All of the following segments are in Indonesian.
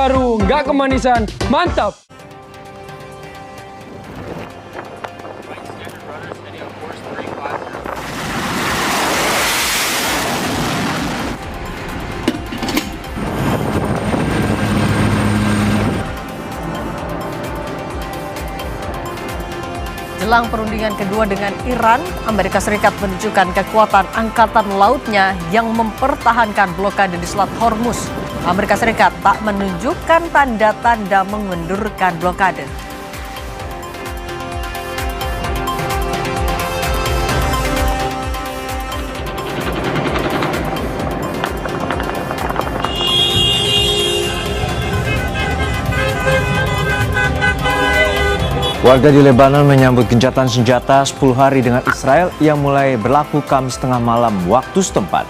baru, nggak kemanisan, mantap! Jelang perundingan kedua dengan Iran, Amerika Serikat menunjukkan kekuatan angkatan lautnya yang mempertahankan blokade di Selat Hormuz. Amerika Serikat tak menunjukkan tanda-tanda mengendurkan blokade. Warga di Lebanon menyambut gencatan senjata 10 hari dengan Israel yang mulai berlaku Kamis tengah malam waktu setempat.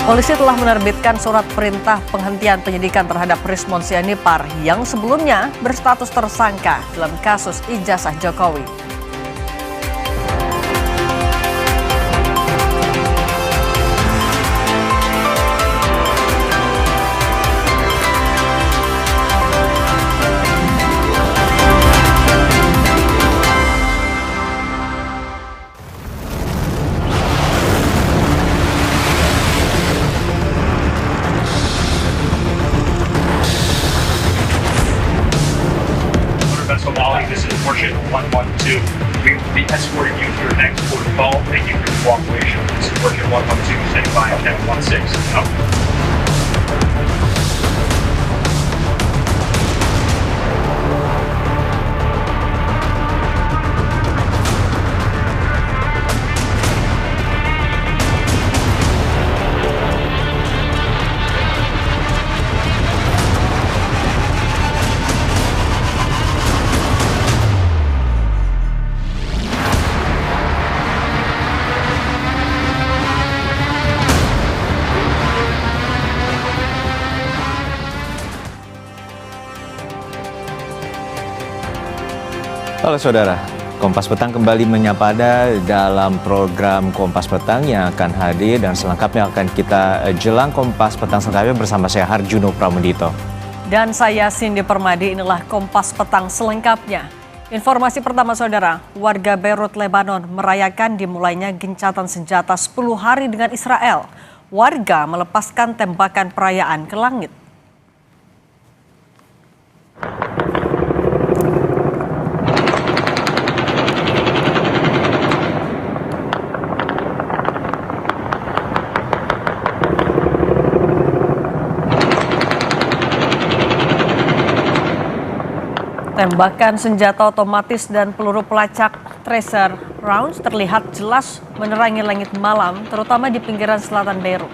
Polisi telah menerbitkan surat perintah penghentian penyidikan terhadap Rismon Sianipar yang sebelumnya berstatus tersangka dalam kasus ijazah Jokowi. Somali, this is Warship 112. We will be escorting you to your next port of call. Thank you for your cooperation. This is Warship 112, standing by at 1016. Out. Halo saudara, Kompas Petang kembali menyapa Anda dalam program Kompas Petang yang akan hadir dan selengkapnya akan kita jelang Kompas Petang selengkapnya bersama saya Harjuno Pramudito. Dan saya Cindy Permadi, inilah Kompas Petang selengkapnya. Informasi pertama saudara, warga Beirut, Lebanon merayakan dimulainya gencatan senjata 10 hari dengan Israel. Warga melepaskan tembakan perayaan ke langit. Tembakan senjata otomatis dan peluru pelacak tracer rounds terlihat jelas menerangi langit malam, terutama di pinggiran selatan Beirut.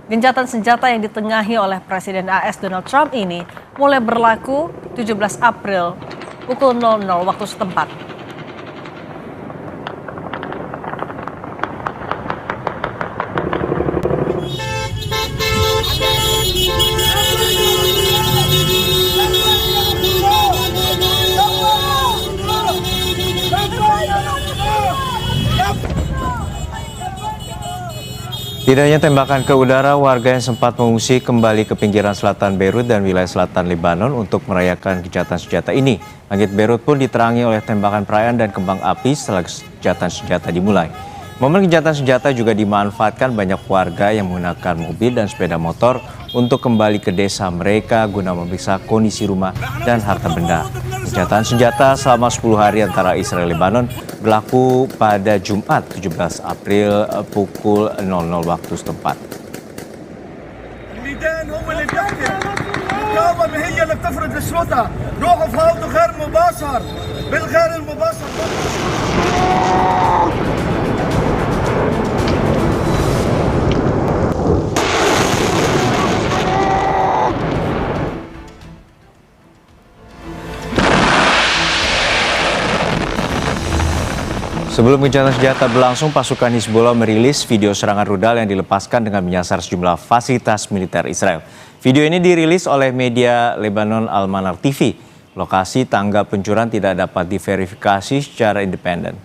Gencatan senjata yang ditengahi oleh Presiden AS Donald Trump ini mulai berlaku 17 April pukul 00 waktu setempat. Tidak hanya tembakan ke udara, warga yang sempat mengungsi kembali ke pinggiran selatan Beirut dan wilayah selatan Lebanon untuk merayakan gencatan senjata ini. Langit Beirut pun diterangi oleh tembakan perayaan dan kembang api setelah gencatan senjata dimulai. Momen gencatan senjata juga dimanfaatkan banyak warga yang menggunakan mobil dan sepeda motor untuk kembali ke desa mereka guna memeriksa kondisi rumah dan harta benda. Gencatan senjata selama 10 hari antara Israel dan Lebanon berlaku pada Jumat 17 April pukul 00 waktu setempat. Sebelum gencatan senjata berlangsung, pasukan Hizbullah merilis video serangan rudal yang dilepaskan dengan menyasar sejumlah fasilitas militer Israel. Video ini dirilis oleh media Lebanon Al-Manar TV. Lokasi tangga peluncuran tidak dapat diverifikasi secara independen.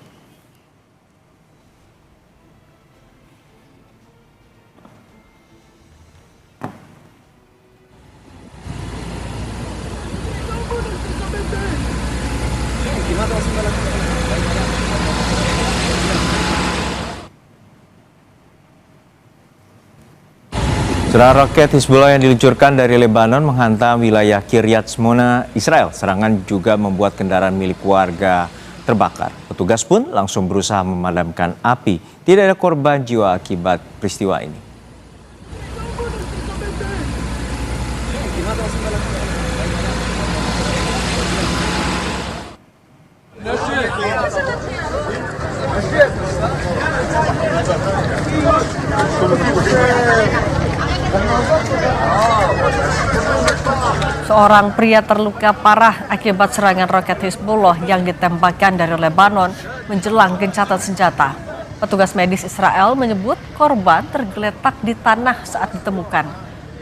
Serangan roket Hizbullah yang diluncurkan dari Lebanon menghantam wilayah Kiryat Shmona, Israel. Serangan juga membuat kendaraan milik warga terbakar. Petugas pun langsung berusaha memadamkan api. Tidak ada korban jiwa akibat peristiwa ini. Seorang pria terluka parah akibat serangan roket Hizbullah yang ditembakkan dari Lebanon menjelang gencatan senjata. Petugas medis Israel menyebut korban tergeletak di tanah saat ditemukan.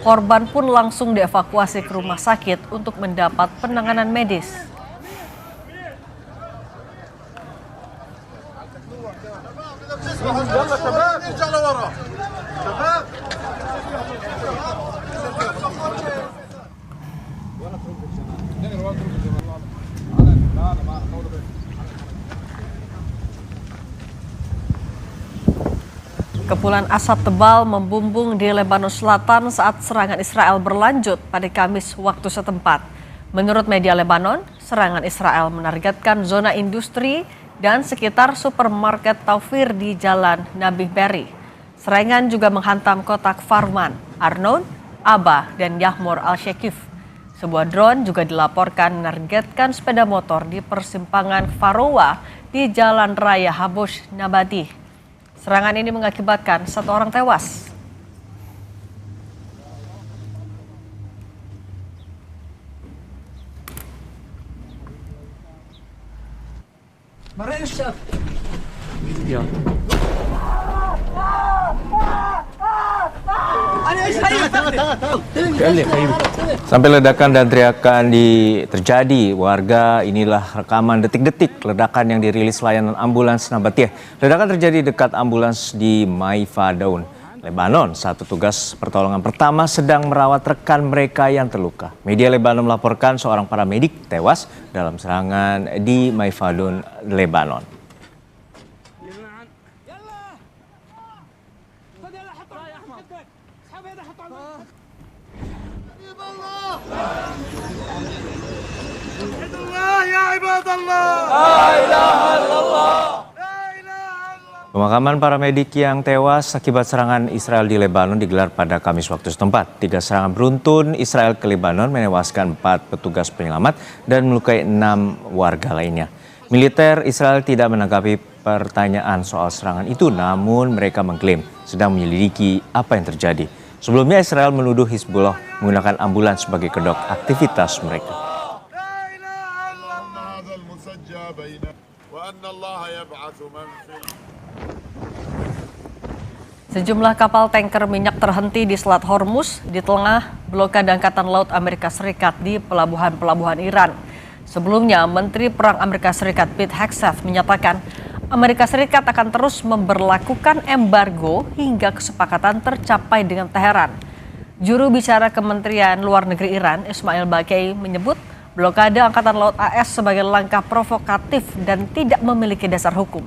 Korban pun langsung dievakuasi ke rumah sakit untuk mendapat penanganan medis. Kepulan asap tebal membumbung di Lebanon Selatan saat serangan Israel berlanjut pada Kamis waktu setempat. Menurut media Lebanon, serangan Israel menargetkan zona industri dan sekitar supermarket Taufir di Jalan Nabi Berri. Serangan juga menghantam kota Farman, Arnon, Aba, dan Yahmur al-Shekif. Sebuah drone juga dilaporkan menargetkan sepeda motor di persimpangan Farowa di Jalan Raya Habush Nabati. Serangan ini mengakibatkan 1 orang tewas. Sampai ledakan dan teriakan terjadi, warga inilah rekaman detik-detik ledakan yang dirilis layanan ambulans Nabatiyah. Ledakan terjadi dekat ambulans di Maifadaun, Lebanon. Saat petugas pertolongan pertama sedang merawat rekan mereka yang terluka. Media Lebanon melaporkan seorang paramedik tewas dalam serangan di Maifadaun, Lebanon. Pemakaman paramedik yang tewas akibat serangan Israel di Lebanon digelar pada Kamis waktu setempat. 3 serangan beruntun Israel ke Lebanon menewaskan 4 petugas penyelamat dan melukai 6 warga lainnya. Militer Israel tidak menanggapi pertanyaan soal serangan itu, namun mereka mengklaim sedang menyelidiki apa yang terjadi. Sebelumnya Israel menuduh Hizbullah menggunakan ambulans sebagai kedok aktivitas mereka. Sejumlah kapal tanker minyak terhenti di Selat Hormuz di tengah blokade Angkatan Laut Amerika Serikat di pelabuhan-pelabuhan Iran. Sebelumnya, Menteri Perang Amerika Serikat Pete Hegseth menyatakan Amerika Serikat akan terus memberlakukan embargo hingga kesepakatan tercapai dengan Teheran. Juru bicara Kementerian Luar Negeri Iran, Ismail Baqai, menyebut blokade Angkatan Laut AS sebagai langkah provokatif dan tidak memiliki dasar hukum.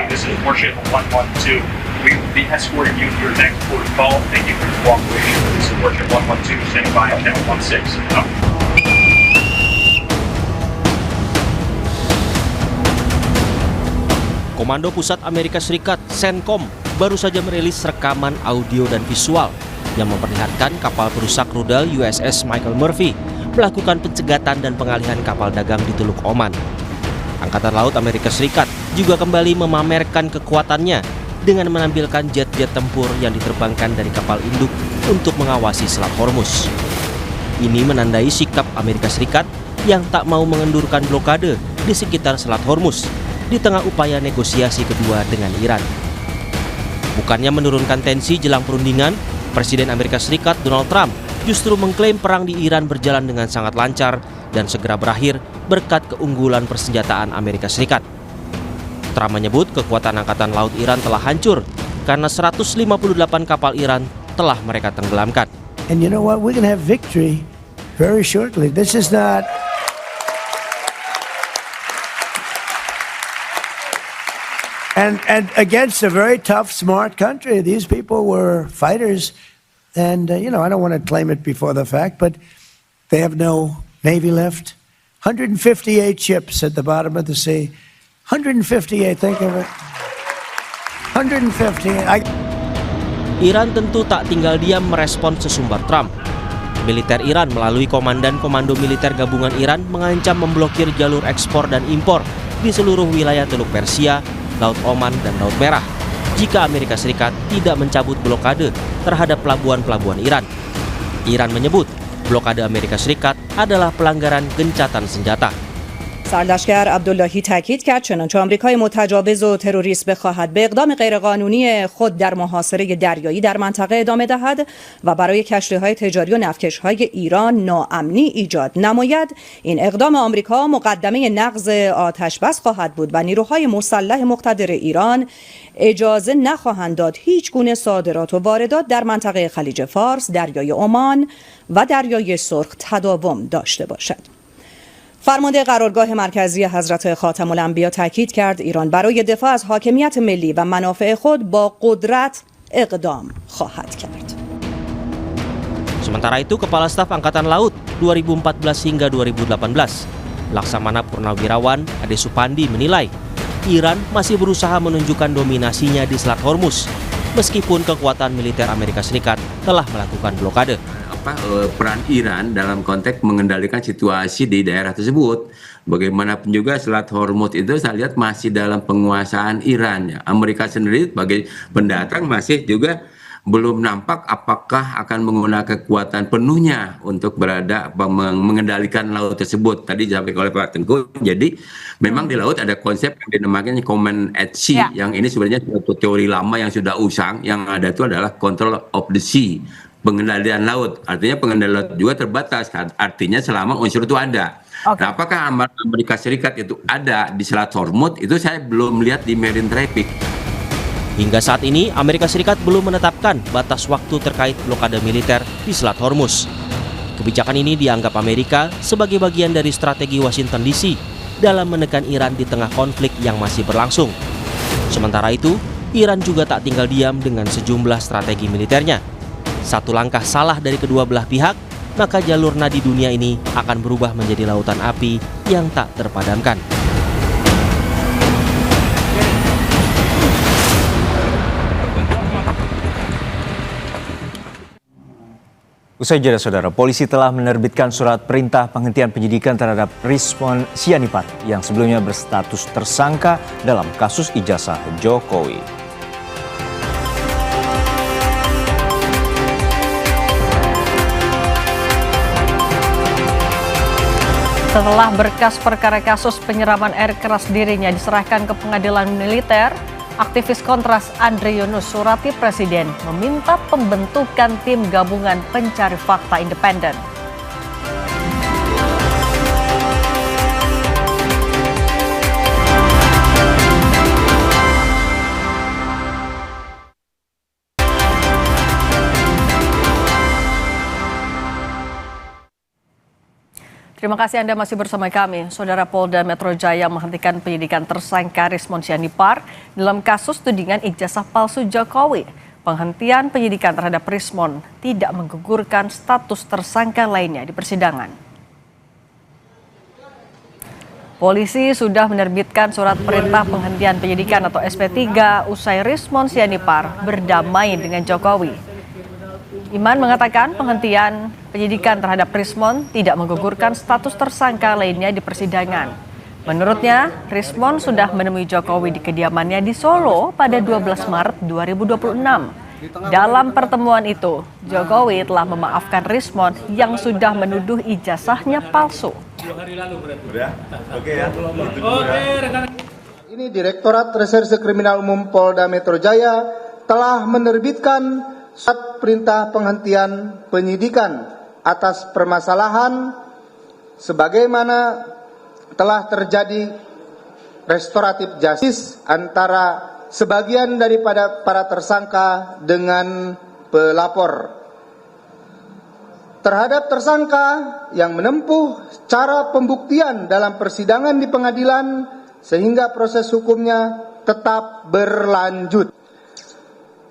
This is Warship 112. We will be escorting you to your next port of call. Thank you for your cooperation. This is Warship 112, standing by at channel 16. Out. Komando Pusat Amerika Serikat, CENTCOM, baru saja merilis rekaman audio dan visual yang memperlihatkan kapal perusak rudal USS Michael Murphy melakukan pencegatan dan pengalihan kapal dagang di Teluk Oman. Angkatan Laut Amerika Serikat juga kembali memamerkan kekuatannya dengan menampilkan jet-jet tempur yang diterbangkan dari kapal induk untuk mengawasi Selat Hormuz. Ini menandai sikap Amerika Serikat yang tak mau mengendurkan blokade di sekitar Selat Hormuz di tengah upaya negosiasi kedua dengan Iran. Bukannya menurunkan tensi jelang perundingan, Presiden Amerika Serikat Donald Trump justru mengklaim perang di Iran berjalan dengan sangat lancar dan segera berakhir berkat keunggulan persenjataan Amerika Serikat. Trump menyebut kekuatan Angkatan Laut Iran telah hancur karena 158 kapal Iran telah mereka tenggelamkan. And you know what? We're going to have victory very shortly. This is not... And against a very tough, smart country. These people were fighters. And, I don't want to claim it before the fact, but they have no Navy left. 158 ships at the bottom of the sea. 158, think of it. 158. Iran tentu tak tinggal diam merespon sesumbar Trump. Militer Iran melalui Komandan Komando Militer Gabungan Iran mengancam memblokir jalur ekspor dan impor di seluruh wilayah Teluk Persia, Laut Oman, dan Laut Merah jika Amerika Serikat tidak mencabut blokade terhadap pelabuhan-pelabuhan Iran. Iran menyebut blokade Amerika Serikat adalah pelanggaran gencatan senjata. سرلشکر عبداللهی تاکید کرد چنانچه آمریکای متجاوز و تروریست بخواهد به اقدام غیرقانونی خود در محاصره دریایی در منطقه ادامه دهد و برای کشتی‌های تجاری و نفتکش‌های ایران ناامنی ایجاد نماید، این اقدام آمریکا مقدمه نقض آتش‌بس خواهد بود و نیروهای مسلح مقتدر ایران اجازه نخواهند داد هیچ گونه صادرات و واردات در منطقه خلیج فارس، دریای عمان و دریای سرخ تداوم داشته باشد. فرمانده قرارگاه مرکزی حضرت خاتم الانبیا تاکید کرد ایران برای دفاع از حاکمیت ملی و منافع خود با قدرت اقدام خواهد کرد. Sementara itu, Kepala Staf Angkatan Laut 2014 hingga 2018, Laksamana Purnawirawan Ade Supandi menilai Iran masih berusaha menunjukkan dominasinya di Selat Hormuz, meskipun kekuatan militer Amerika Serikat telah melakukan blokade. Peran Iran dalam konteks mengendalikan situasi di daerah tersebut. Bagaimanapun juga Selat Hormuz itu saya lihat masih dalam penguasaan Iran. Amerika sendiri sebagai pendatang masih juga belum nampak apakah akan menggunakan kekuatan penuhnya untuk mengendalikan laut tersebut. Tadi disampaikan oleh Pak Tengku. Jadi memang di laut ada konsep yang dinamakan command at sea. Yang ini sebenarnya suatu teori lama yang sudah usang. Yang ada itu adalah control of the sea. Pengendalian laut, artinya pengendalian laut juga terbatas, artinya selama unsur itu ada. Nah, apakah Amerika Serikat itu ada di Selat Hormuz, itu saya belum lihat di Marine Traffic. Hingga saat ini, Amerika Serikat belum menetapkan batas waktu terkait blokade militer di Selat Hormuz. Kebijakan ini dianggap Amerika sebagai bagian dari strategi Washington DC dalam menekan Iran di tengah konflik yang masih berlangsung. Sementara itu, Iran juga tak tinggal diam dengan sejumlah strategi militernya. Satu langkah salah dari kedua belah pihak, maka jalur nadi dunia ini akan berubah menjadi lautan api yang tak terpadamkan. Usai jeda, saudara, polisi telah menerbitkan surat perintah penghentian penyidikan terhadap Rizwan Sianipar yang sebelumnya berstatus tersangka dalam kasus ijazah Jokowi. Setelah berkas perkara kasus penyiraman air keras dirinya diserahkan ke pengadilan militer, aktivis Kontras Andre Yunus Surati Presiden meminta pembentukan tim gabungan pencari fakta independen. Terima kasih Anda masih bersama kami. Saudara Polda Metro Jaya menghentikan penyidikan tersangka Rizwan Sianipar dalam kasus tudingan ijazah palsu Jokowi. Penghentian penyidikan terhadap Rizwan tidak menggugurkan status tersangka lainnya di persidangan. Polisi sudah menerbitkan surat perintah penghentian penyidikan atau SP3 usai Rizwan Sianipar berdamai dengan Jokowi. Iman mengatakan penghentian penyidikan terhadap Rizwan tidak menggugurkan status tersangka lainnya di persidangan. Menurutnya, Rizwan sudah menemui Jokowi di kediamannya di Solo pada 12 Maret 2026. Dalam pertemuan itu, Jokowi telah memaafkan Rismon yang sudah menuduh ijazahnya palsu. Ini Direktorat Reserse Kriminal Umum Polda Metro Jaya telah menerbitkan surat perintah penghentian penyidikan atas permasalahan sebagaimana telah terjadi restoratif justice antara sebagian daripada para tersangka dengan pelapor. Terhadap tersangka yang menempuh cara pembuktian dalam persidangan di pengadilan sehingga proses hukumnya tetap berlanjut.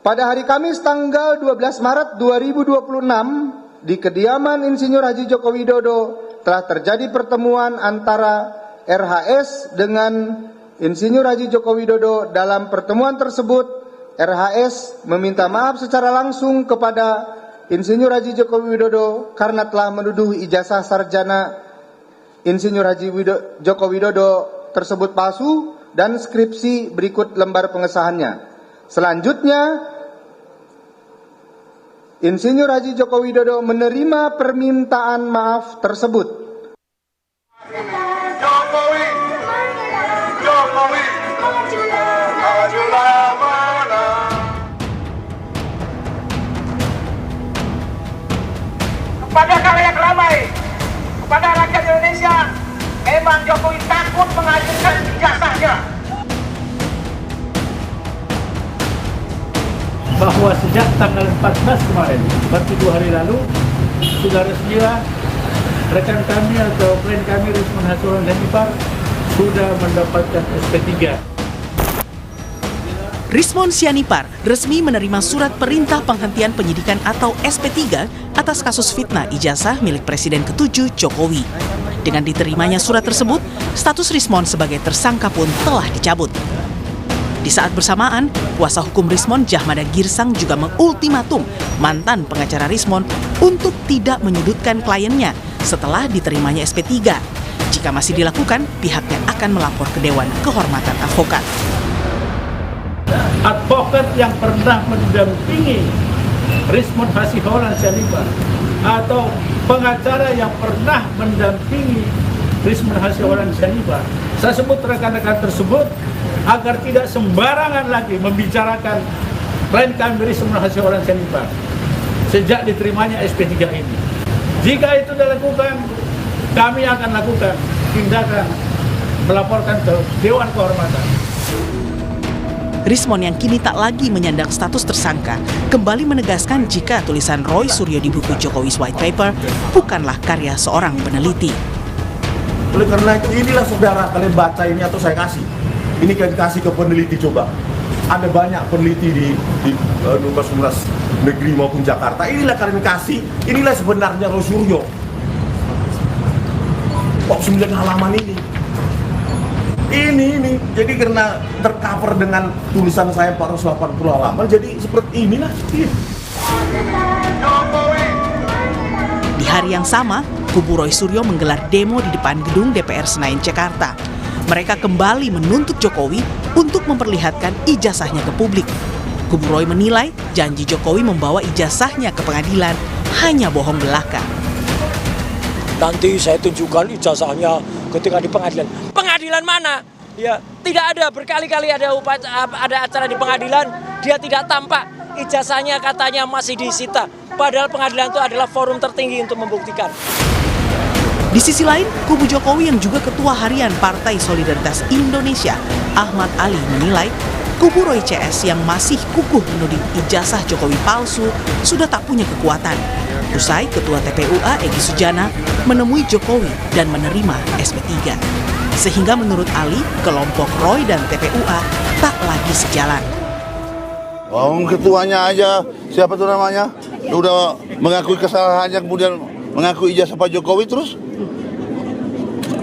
Pada hari Kamis tanggal 12 Maret 2026 di kediaman Insinyur Haji Joko Widodo telah terjadi pertemuan antara RHS dengan Insinyur Haji Joko Widodo. Dalam pertemuan tersebut, RHS meminta maaf secara langsung kepada Insinyur Haji Joko Widodo karena telah menuduh ijazah sarjana Insinyur Haji Joko Widodo tersebut palsu dan skripsi berikut lembar pengesahannya. Selanjutnya, Insinyur Haji Joko Widodo menerima permintaan maaf tersebut. Kepada khalayak ramai, kepada rakyat Indonesia, memang Jokowi takut mengajukan ijazahnya. Bahwa sejak tanggal 14 kemarin, baru 2 hari lalu, sudah resmilah rekan kami atau klien kami Rismon Hasolan Zanipar sudah mendapatkan SP3. Rismon Sianipar resmi menerima surat perintah penghentian penyidikan atau SP3 atas kasus fitnah ijazah milik Presiden ke-7 Jokowi. Dengan diterimanya surat tersebut, status Rismon sebagai tersangka pun telah dicabut. Di saat bersamaan, kuasa hukum Rismon Jahmada Girsang juga mengultimatum mantan pengacara Rismon untuk tidak menyudutkan kliennya setelah diterimanya SP3. Jika masih dilakukan, pihaknya akan melapor ke Dewan Kehormatan Advokat. Advokat yang pernah mendampingi Rismon Hasolan Zanipar atau pengacara yang pernah mendampingi Rismon Hasolan Zanipar, saya sebut rekan-rekan tersebut agar tidak sembarangan lagi membicarakan klien kami Rismon Hasolan Zanipar sejak diterimanya SP3 ini. Jika itu dilakukan, kami akan lakukan tindakan melaporkan ke Dewan Kehormatan. Rismon yang kini tak lagi menyandang status tersangka kembali menegaskan jika tulisan Roy Suryo di buku Jokowi's White Paper bukanlah karya seorang peneliti. Oleh karena itu inilah saudara, kalian baca ini atau saya kasih. Ini kalian kasih ke peneliti coba. Ada banyak peneliti di Universitas Negeri maupun Jakarta. Inilah kalian kasih, inilah sebenarnya Roy Suryo. Kok 9 halaman ini? Ini, jadi karena tercover dengan tulisan saya 480 halaman, jadi seperti inilah. Di hari yang sama, kubu Roy Suryo menggelar demo di depan gedung DPR Senayan, Jakarta. Mereka kembali menuntut Jokowi untuk memperlihatkan ijazahnya ke publik. Kubu Roy menilai janji Jokowi membawa ijazahnya ke pengadilan hanya bohong belaka. Nanti saya tunjukkan ijazahnya ketika di pengadilan. Pengadilan mana? Ya, tidak ada. Berkali-kali ada acara di pengadilan, dia tidak tampak. Ijazahnya katanya masih disita. Padahal pengadilan itu adalah forum tertinggi untuk membuktikan. Di sisi lain, kubu Jokowi yang juga Ketua Harian Partai Solidaritas Indonesia, Ahmad Ali menilai kubu Roy CS yang masih kukuh menuding ijazah Jokowi palsu sudah tak punya kekuatan. Usai Ketua TPUA Egy Sujana menemui Jokowi dan menerima SP3. Sehingga menurut Ali, kelompok Roy dan TPUA tak lagi sejalan. Ketuanya aja, siapa tuh namanya, udah mengakui kesalahannya kemudian mengaku ijazah Pak Jokowi terus.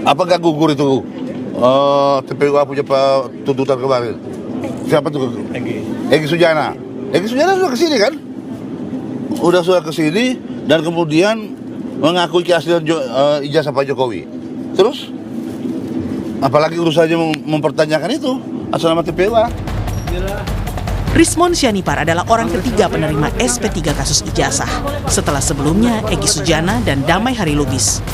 Apa gak gugur itu TPUA punya tuntutan kemarin? Siapa tuh? Egy Sujana. Egy Sujana sudah kesini kan? Sudah kesini dan kemudian mengakui keaslian ijazah Pak Jokowi. Terus? Apalagi urusannya mempertanyakan itu asal nama TPUA. Rismon Syanipar adalah orang ketiga penerima SP3 kasus ijazah, setelah sebelumnya Egy Sujana dan Damai Hari Lubis.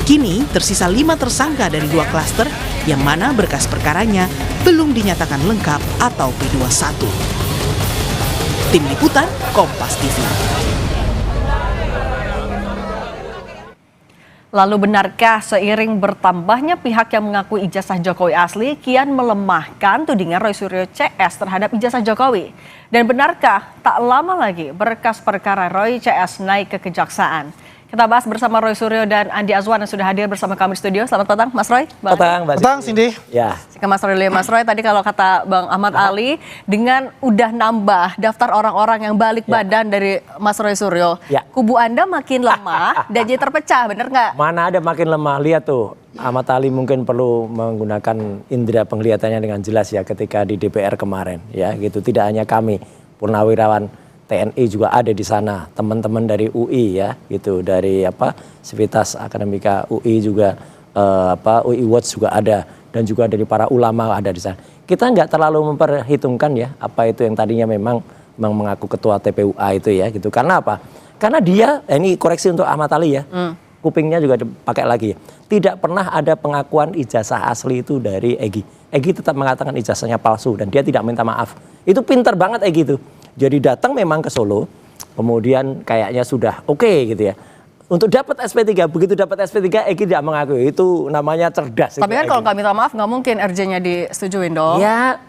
Kini tersisa 5 tersangka dari 2 klaster yang mana berkas perkaranya belum dinyatakan lengkap atau P21. Tim Liputan, Kompas TV. Lalu benarkah seiring bertambahnya pihak yang mengaku ijazah Jokowi asli kian melemahkan tudingan Roy Suryo CS terhadap ijazah Jokowi? Dan benarkah tak lama lagi berkas perkara Roy CS naik ke kejaksaan? Kita bahas bersama Roy Suryo dan Andi Azwan yang sudah hadir bersama kami di studio. Selamat petang Mas Roy. Petang Cindy. Ya. Ke Mas Roy dulu ya. Mas Roy, tadi kalau kata Bang Ahmad Ali, dengan udah nambah daftar orang-orang yang balik badan dari Mas Roy Suryo, kubu Anda makin lemah dan jadi terpecah, bener nggak? Mana ada makin lemah, lihat tuh. Ahmad Ali mungkin perlu menggunakan indera penglihatannya dengan jelas ya ketika di DPR kemarin ya gitu. Tidak hanya kami, purnawirawan TNI juga ada di sana, teman-teman dari UI ya gitu, dari Sivitas Akademika UI juga UI Watch juga ada, dan juga dari para ulama ada di sana. Kita nggak terlalu memperhitungkan ya apa itu yang tadinya memang mengaku ketua TPUA itu ya gitu. Karena apa? Karena dia, ini koreksi untuk Ahmad Ali ya, kupingnya juga dipakai lagi. Tidak pernah ada pengakuan ijazah asli itu dari Egy. Egy tetap mengatakan ijazahnya palsu dan dia tidak minta maaf. Itu pinter banget Egy itu. Jadi datang memang ke Solo, kemudian kayaknya sudah oke gitu ya. Untuk dapat SP3, begitu dapat SP3 Egy tidak mengakui, itu namanya cerdas. Tapi kan kalau nggak minta maaf nggak mungkin RJ-nya disetujuin dong. Ya,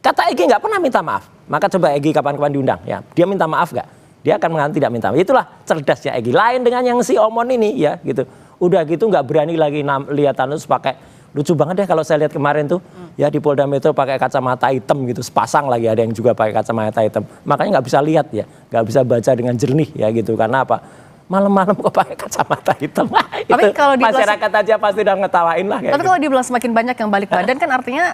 kata Egy nggak pernah minta maaf. Maka coba Egy kapan-kapan diundang ya. Dia minta maaf nggak? Dia akan mengatakan tidak minta maaf. Itulah cerdasnya Egy. Lain dengan yang si Omon ini ya gitu. Udah gitu nggak berani lagi lihat terus pakai. Lucu banget deh kalau saya lihat kemarin tuh ya di Polda Metro pakai kacamata hitam gitu, sepasang lagi ada yang juga pakai kacamata hitam. Makanya nggak bisa lihat ya, nggak bisa baca dengan jernih ya gitu. Karena apa? Malam-malam kok pakai kacamata hitam. Tapi kalau masyarakat aja pasti udah ngetawain lah. Tapi kalau dibilang semakin banyak yang balik badan kan artinya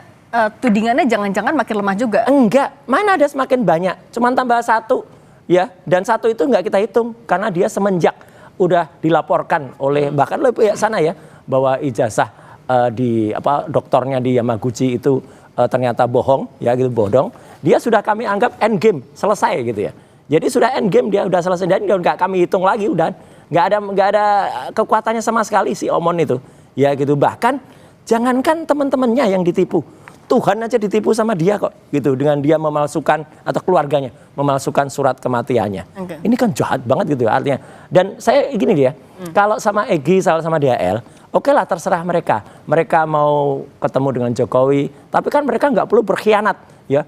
tudingannya jangan-jangan makin lemah juga. Enggak, mana ada semakin banyak. Cuman tambah 1 ya, dan 1 itu nggak kita hitung karena dia semenjak udah dilaporkan oleh bahkan oleh pihak sana ya bahwa ijazah doktornya di Yamaguchi itu ternyata bohong ya gitu, bodong. Dia sudah kami anggap end game, selesai gitu ya. Jadi sudah end game, dia udah selesai dan nggak kami hitung lagi, udah nggak ada kekuatannya sama sekali si Omon itu ya gitu. Bahkan jangankan teman-temannya yang ditipu, Tuhan aja ditipu sama dia kok gitu, dengan dia memalsukan atau keluarganya memalsukan surat kematiannya. Ini kan jahat banget gitu artinya. Dan saya gini dia, kalau sama Egy sama DHL, oke lah terserah mereka. Mereka mau ketemu dengan Jokowi, tapi kan mereka nggak perlu berkhianat ya,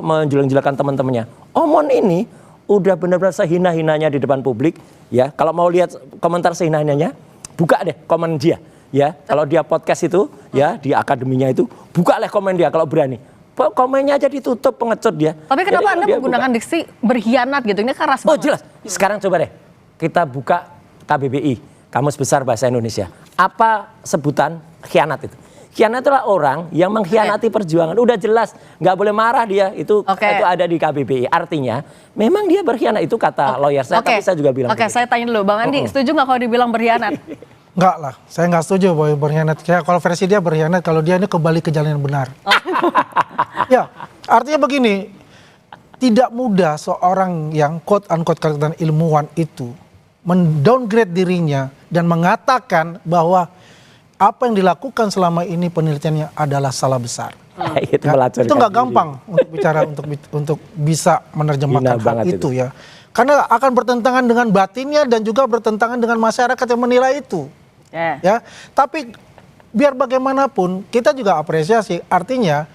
menjelek-jelekan teman-temannya. Omon ini udah benar-benar sehina-hinanya di depan publik ya. Kalau mau lihat komentar sehina-hinanya, buka deh komen dia ya. Kalau dia podcast itu ya di akademinya itu, buka deh komen dia kalau berani. Komennya aja ditutup, pengecut dia. Tapi kenapa Anda menggunakan diksi berkhianat gitu? Ini keras banget. Oh jelas. Sekarang coba deh kita buka KBBI, Kamus Besar Bahasa Indonesia. Apa sebutan khianat itu? Khianat itulah orang yang mengkhianati perjuangan. Udah jelas, nggak boleh marah dia. Itu ada di KBBI. Artinya, memang dia berkhianat. Itu kata lawyer saya, tapi saya juga bilang. Saya tanya dulu, Bang Andi, setuju nggak kalau dibilang berkhianat? Enggak lah, saya nggak setuju bahwa berkhianat. Kalau versi dia berkhianat, kalau dia ini kembali ke jalan yang benar. Ya, artinya begini, tidak mudah seorang yang quote-unquote katakan ilmuwan itu mendowngrade dirinya dan mengatakan bahwa apa yang dilakukan selama ini penelitiannya adalah salah besar. Itu nggak gampang untuk bicara untuk bisa menerjemahkan hal itu ya. Karena akan bertentangan dengan batinnya dan juga bertentangan dengan masyarakat yang menilai itu. Ya, tapi biar bagaimanapun kita juga apresiasi. Artinya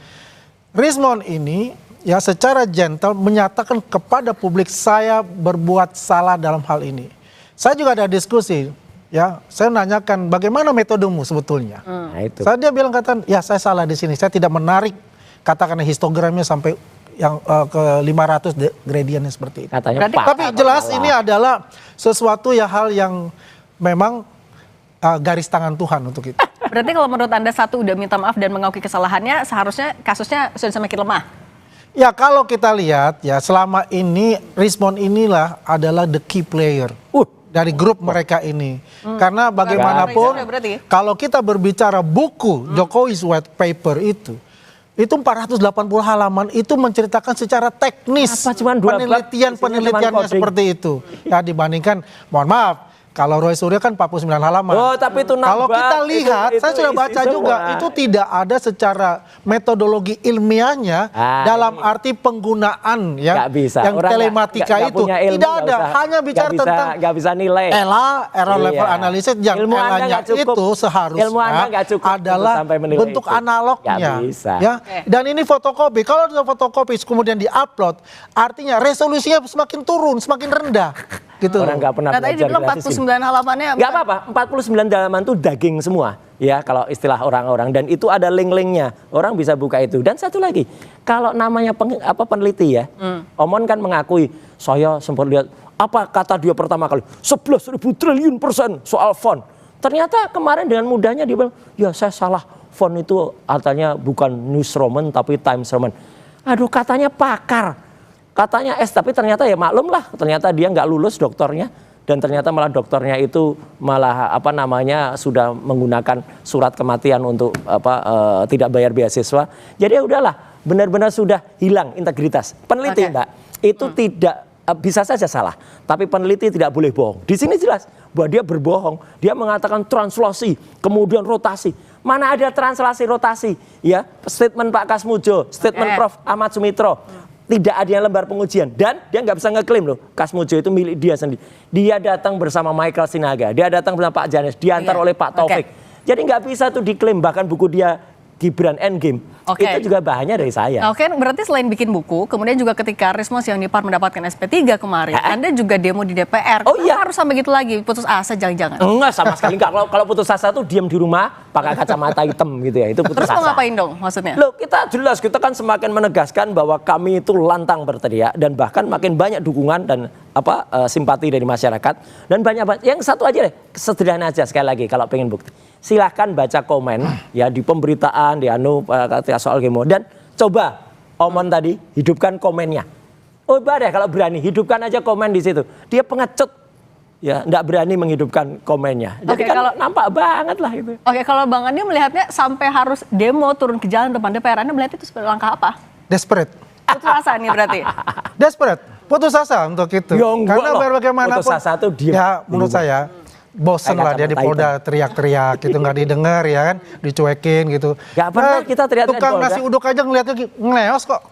Rismon ini ya secara gentle menyatakan kepada publik saya berbuat salah dalam hal ini. Saya juga ada diskusi, ya, saya nanyakan bagaimana metodemu sebetulnya. Saya dia bilang ya saya salah di sini, saya tidak menarik katakanlah histogramnya sampai yang ke 500 gradiennya seperti itu. Tapi jelas ini adalah sesuatu ya hal yang memang garis tangan Tuhan untuk itu. Berarti kalau menurut Anda udah minta maaf dan mengakui kesalahannya, seharusnya kasusnya sudah semakin lemah? Ya kalau kita lihat ya selama ini Rismon inilah adalah the key player dari grup mereka ini. Karena bagaimanapun kalau kita berbicara buku Jokowi's White Paper itu, Itu 480 halaman itu menceritakan secara teknis penelitiannya seperti itu. Ya dibandingkan, mohon maaf, kalau Roy Suryo kan 49 halaman. Oh, tapi itu nambah. Kalau kita lihat, saya sudah baca juga, semua. itu tidak ada secara metodologi ilmiahnya dalam arti penggunaan ya yang Orang telematika nggak itu. punya ilmu, Tidak ada, usah, hanya bicara tentang nggak bisa nilai. error level analysis yang Ilmu Anda elanya nggak cukup. itu seharusnya Ilmu Anda nggak cukup adalah sampai menilai bentuk itu. analognya. Nggak bisa. Ya. Dan ini fotokopi. Kalau sudah fotokopi kemudian diupload, artinya resolusinya semakin turun, semakin rendah. Gitu. Orang nggak pernah Tadi dibilang 49 halamannya. Nggak apa-apa, 49 halaman itu daging semua. Ya, kalau istilah orang-orang. Dan itu ada link-linknya. Orang bisa buka itu. Dan satu lagi, kalau namanya peneliti ya, Omon kan mengakui, saya sempat lihat, apa kata dia pertama kali, 11.000 triliun % soal font. Ternyata kemarin dengan mudahnya dia bilang, ya saya salah, font itu artinya bukan News Roman tapi Times Roman. Aduh, katanya pakar. Katanya tapi ternyata ya maklum lah, ternyata dia nggak lulus doktornya, dan ternyata malah doktornya itu malah sudah menggunakan surat kematian untuk tidak bayar beasiswa. Jadi ya udahlah, benar-benar sudah hilang integritas. Peneliti Mbak, itu tidak bisa saja salah, tapi peneliti tidak boleh bohong. Di sini jelas bahwa dia berbohong. Dia mengatakan translasi, kemudian rotasi. Mana ada translasi rotasi? Ya, statement Pak Kasmujo, statement Prof. Ahmad Sumitro. Tidak ada yang lembar pengujian, dan dia nggak bisa ngeklaim loh Kasmujo itu milik dia sendiri. Dia datang bersama Michael Sinaga, dia datang bersama Pak Janes, diantar oleh Pak Taufik. Jadi nggak bisa tuh diklaim, bahkan buku dia Gibran Endgame. Itu juga bahannya dari saya. Oke, berarti selain bikin buku, kemudian juga ketika Rismos yang Nipar mendapatkan SP3 kemarin, Anda juga demo di DPR. Oh iya, harus sampai gitu lagi, putus asa jangan-jangan. Enggak, sama sekali enggak. Kalau putus asa tuh diam di rumah, pakai kacamata hitam gitu ya. Itu putus Terus asa. mau ngapain dong maksudnya? Loh, kita jelas, kita kan semakin menegaskan bahwa kami itu lantang berteriak, dan bahkan makin banyak dukungan dan simpati dari masyarakat, dan banyak. Yang satu aja deh, sederhana aja sekali lagi kalau pengen bukti. Silahkan baca komen ya di pemberitaan, di soal demo, dan coba Omon tadi hidupkan komennya. Oh deh, kalau berani hidupkan aja komen di situ. Dia pengecut ya, nggak berani menghidupkan komennya. Jadi kan nampak banget lah itu. Oke, kalau Bang Andi melihatnya sampai harus demo turun ke jalan depan DPR, Anda melihat itu sebagai langkah apa? Desperate. Putus asa nih berarti. Desperate. Putus asa untuk itu. Karena bagaimanapun. Putus asa tuh diam. Ya menurut saya bosen lah dia di Polda teriak-teriak gitu, nggak didengar ya kan, dicuekin gitu. Gak pernah kita teriak-teriak. Tukang nasi uduk aja ngeliatnya ngeleos kok.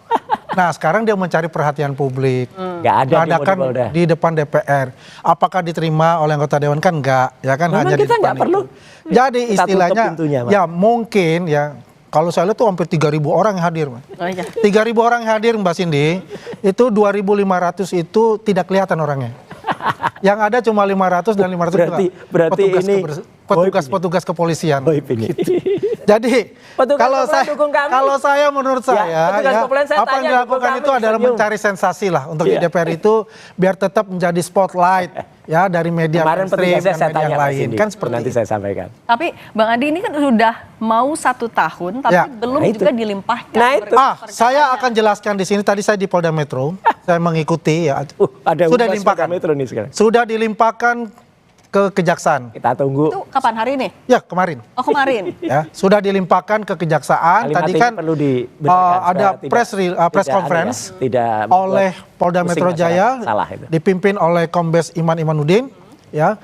Nah sekarang dia mencari perhatian publik. Gak ada mengadakan di depan DPR. Apakah diterima oleh anggota dewan kan enggak, ya kan. Memang hanya kita di depan nggak perlu. Jadi istilahnya pintunya, ya mungkin ya. Kalau saya lihat tuh hampir 3.000 orang yang hadir. 3.000 orang yang hadir Mbak Cindy, itu 2.500 itu tidak kelihatan orangnya. Yang ada cuma 500 dan 500 berarti ini petugas kepolisian. Gitu. Jadi kalau saya menurut saya apa yang dilakukan itu adalah mencari sensasi lah untuk di DPR itu biar tetap menjadi spotlight ya dari media mainstream dan media yang lain kan seperti nanti saya sampaikan. Tapi Bang Andi ini kan sudah mau 1 tahun tapi belum juga dilimpahkan. Saya akan jelaskan di sini. Tadi saya di Polda Metro, saya mengikuti ya. Sudah dilimpahkan. Metro nih sekarang. Sudah dilimpahkan ke kejaksaan. Kita tunggu. Itu kapan, hari ini? Ya kemarin. Oh kemarin. Ya sudah dilimpahkan ke kejaksaan. Kalimat tadi kan perlu ada press conference oleh Polda Metro Jaya dipimpin oleh Kombes Iman Imanuddin. Ya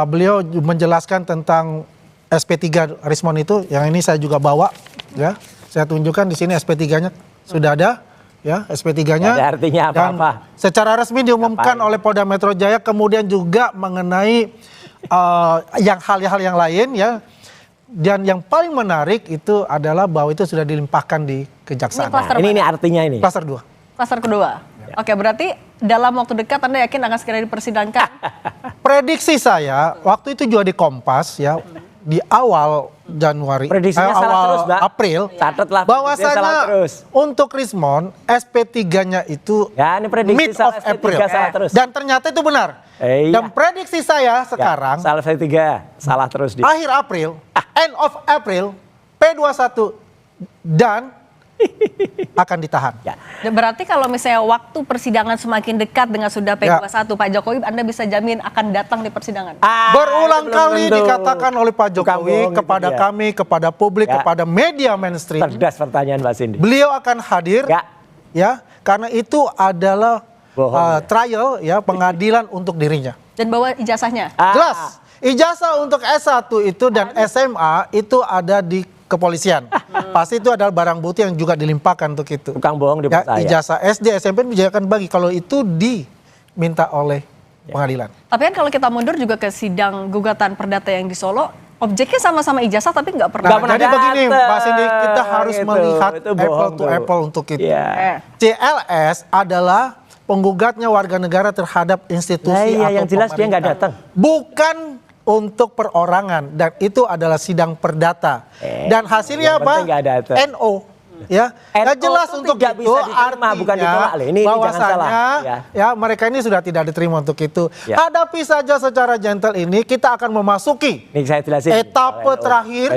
beliau menjelaskan tentang SP3 Rismon itu. Yang ini saya juga bawa. Ya saya tunjukkan di sini SP3-nya sudah ada. Ya, SP3-nya ada artinya apa-apa. Secara resmi diumumkan oleh Polda Metro Jaya, kemudian juga mengenai hal-hal yang lain ya. Dan yang paling menarik itu adalah bahwa itu sudah dilimpahkan di kejaksaan. Ini artinya ini. Klaster 2. Klaster kedua. Oke, berarti dalam waktu dekat Anda yakin akan segera dipersidangkan? Prediksi saya waktu itu juga di Kompas ya, di awal Januari, awal April, bahwasanya untuk Rismon SP3-nya itu mid of April, dan ternyata itu benar. Dan prediksi saya sekarang salah SP3, salah terus akhir April, end of April, P21 dan akan ditahan. Berarti kalau misalnya waktu persidangan semakin dekat dengan sudah P21, Pak Jokowi, Anda bisa jamin akan datang di persidangan? Berulang kali dikatakan oleh Pak Jokowi kepada kami, kepada publik, kepada media mainstream. Cerdas pertanyaan Mbak Cindy. Beliau akan hadir, ya, karena itu adalah trial, ya, pengadilan untuk dirinya. Dan bawa ijazahnya? Jelas. Ijazah untuk S1 itu dan SMA itu ada di kepolisian. Pasti itu adalah barang bukti yang juga dilimpahkan untuk itu. Tukang bohong dipercaya. Ijazah SD, SMP juga akan bagi kalau itu diminta oleh pengadilan. Tapi kan kalau kita mundur juga ke sidang gugatan perdata yang di Solo, objeknya sama-sama ijazah tapi nggak pernah. Jadi begini, Pak Cindy, kita harus melihat apple to apple untuk itu. CLS adalah penggugatnya warga negara terhadap institusi atau yang jelas dia nggak datang. Bukan untuk perorangan, dan itu adalah sidang perdata. Dan hasilnya apa? NO. Ya, nggak jelas untuk itu, artinya bukan ditolak loh. Ini bahwasanya ya mereka ini sudah tidak diterima untuk itu. Hadapi saja secara gentle ini, kita akan memasuki etapa terakhir.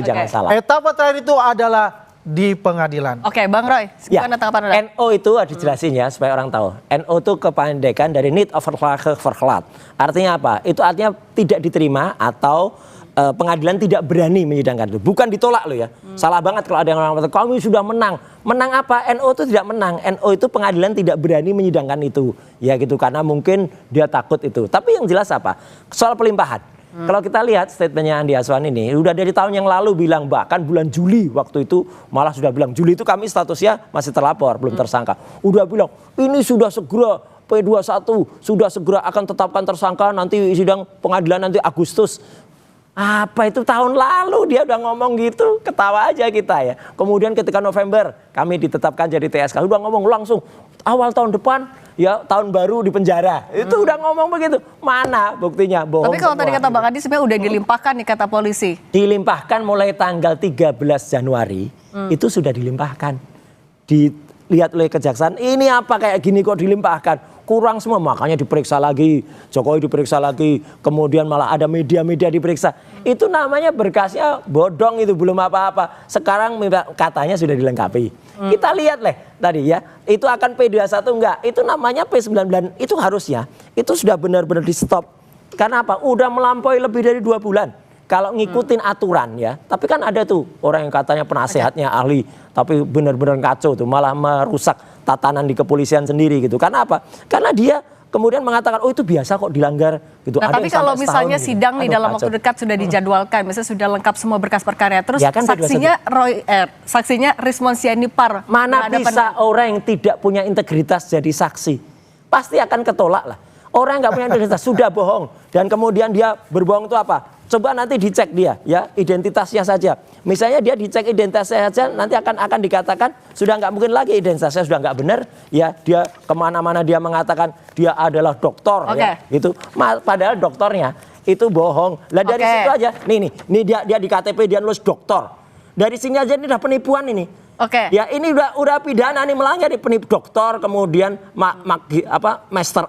Etapa terakhir itu adalah di pengadilan. Oke, Bang Roy, gimana tanggapan Anda? NO itu dijelasin ya supaya orang tahu. NO itu kependekan dari niet overklaard. Artinya apa? Itu artinya tidak diterima atau pengadilan tidak berani menyidangkan itu. Bukan ditolak loh ya. Salah banget kalau ada yang orang mengatakan kami sudah menang. Menang apa? NO itu tidak menang. NO itu pengadilan tidak berani menyidangkan itu. Ya gitu, karena mungkin dia takut itu. Tapi yang jelas apa? Soal pelimpahan. Kalau kita lihat statementnya Andi Aswan ini, udah dari tahun yang lalu bilang, bahkan bulan Juli waktu itu malah sudah bilang, Juli itu kami statusnya masih terlapor, belum tersangka. Udah bilang, ini sudah segera P21, sudah segera akan tetapkan tersangka, nanti sidang pengadilan nanti Agustus. Apa itu tahun lalu dia udah ngomong gitu, ketawa aja kita ya. Kemudian ketika November kami ditetapkan jadi TSK, udah ngomong langsung awal tahun depan ya tahun baru di penjara. Itu udah ngomong begitu. Mana buktinya? Bohong. Tapi kalau tadi kata Bang Adi sebenarnya udah dilimpahkan nih kata polisi. Dilimpahkan mulai tanggal 13 Januari itu sudah dilimpahkan. Dilihat oleh kejaksaan, ini apa kayak gini kok dilimpahkan? Kurang semua, makanya diperiksa lagi, Jokowi diperiksa lagi, kemudian malah ada media-media diperiksa. Itu namanya berkasnya bodong, itu belum apa-apa. Sekarang katanya sudah dilengkapi. Kita lihat tadi ya, itu akan P21 enggak, itu namanya P19, itu harusnya, itu sudah benar-benar di stop. Karena apa? Udah melampaui lebih dari 2 bulan. Kalau ngikutin aturan ya, tapi kan ada tuh orang yang katanya penasehatnya ahli, tapi benar-benar kacau tuh, malah merusak tatanan di kepolisian sendiri gitu. Karena apa? Karena dia kemudian mengatakan, oh itu biasa kok dilanggar gitu. Nah, tapi kalau misalnya sidang nih dalam waktu dekat sudah dijadwalkan, misalnya sudah lengkap semua berkas perkara, terus ya kan, saksinya Rismon Sianipar. Mana bisa orang yang tidak punya integritas jadi saksi? Pasti akan ketolak lah. Orang yang nggak punya integritas sudah bohong, dan kemudian dia berbohong itu apa? Coba nanti dicek dia ya identitasnya saja. Misalnya dia dicek identitasnya saja, nanti akan dikatakan sudah nggak mungkin lagi identitasnya sudah nggak benar. Ya dia kemana-mana dia mengatakan dia adalah dokter ya gitu. Padahal dokternya itu bohong. Lah dari situ aja. Nih dia di KTP dia nulis dokter. Dari sini aja ini udah penipuan ini. Ya ini udah pidana nih, melanggar nih, penipu dokter kemudian master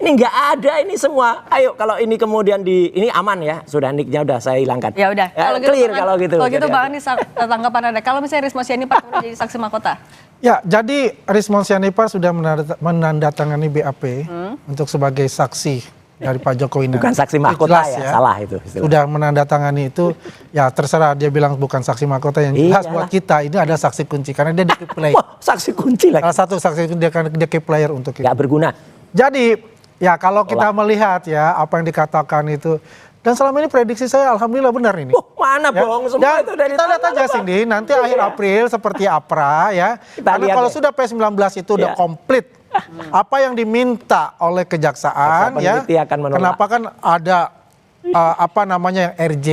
Ini nggak ada ini semua. Ayo kalau ini kemudian ini aman ya, sudah niknya udah saya hilangkan. Ya udah. Ya, clear kalau gitu. Kalau gitu Bang Andi, tanggapan Anda. Kalau misalnya Rismon Sianipar jadi saksi mahkota. Ya, jadi Rismon Sianipar sudah menandatangani BAP untuk sebagai saksi dari Pak Jokowi. Bukan saksi mahkota ya, salah itu. Sudah menandatangani itu, ya terserah dia bilang bukan saksi mahkota, yang jelas buat kita ini ada saksi kunci karena dia di key player. Wah, saksi kunci lagi. Salah satu saksi kunci dia key player untuk itu. Gak berguna. Jadi ya kalau kita melihat ya apa yang dikatakan itu, dan selama ini prediksi saya alhamdulillah benar ini. Mana bohong semua itu dari kita lihat aja Cindy, nanti akhir April seperti APRA ya. Karena kalau sudah P19 itu udah komplit apa yang diminta oleh kejaksaan ya. Kenapa kan ada yang RJ.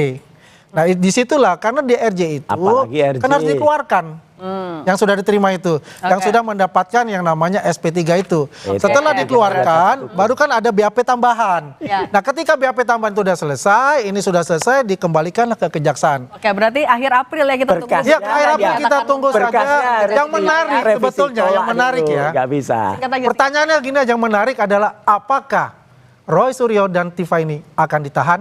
Nah disitulah karena di RJ itu kan harus dikeluarkan. Yang sudah diterima itu, yang sudah mendapatkan yang namanya SP3 itu. Setelah dikeluarkan, baru kan ada BAP tambahan. Nah, ketika BAP tambahan itu sudah selesai, ini sudah selesai, dikembalikanlah ke kejaksaan. Oke, berarti akhir April ya kita tunggu. Ya, akhir April kita tunggu saja. Yang menarik sebetulnya, yang menarik ya. Nggak bisa. Pertanyaannya gini aja, yang menarik adalah apakah Roy Suryo dan Tifa ini akan ditahan?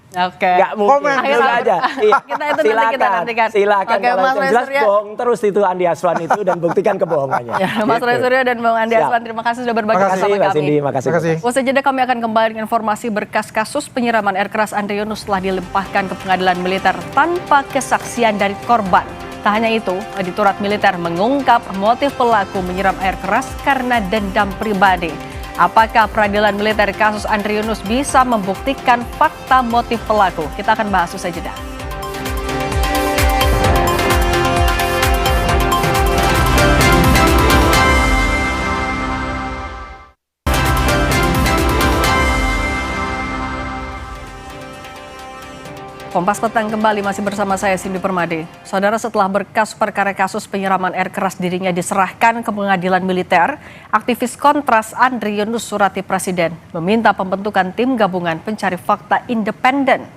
Oke. Nggak mungkin. Akhir aja. Iya. Kita itu nanti kita nantikan. Silakan. Oke, Kalau Mas itu Roy jelas Suryo. bohong terus itu Andi Aswan itu dan buktikan kebohongannya. Ya, Mas Roy Gitu. Suryo dan Bang Andi Siap. Aswan, terima kasih sudah berbagi Terima kasih, bersama Mbak kami. Cindy. Makasih. Usai jeda kami akan kembali dengan informasi berkas kasus penyiraman air keras Andri Yunus telah dilimpahkan ke pengadilan militer tanpa kesaksian dari korban. Tak hanya itu, Auditorat Militer mengungkap motif pelaku menyiram air keras karena dendam pribadi. Apakah peradilan militer kasus Andri Yunus bisa membuktikan fakta motif pelaku? Kita akan bahas usai jeda. Kompas Petang kembali masih bersama saya Cindy Permade. Saudara, setelah berkas perkara kasus penyiraman air keras dirinya diserahkan ke pengadilan militer, aktivis kontras Andri Yunus Surati Presiden meminta pembentukan tim gabungan pencari fakta independen.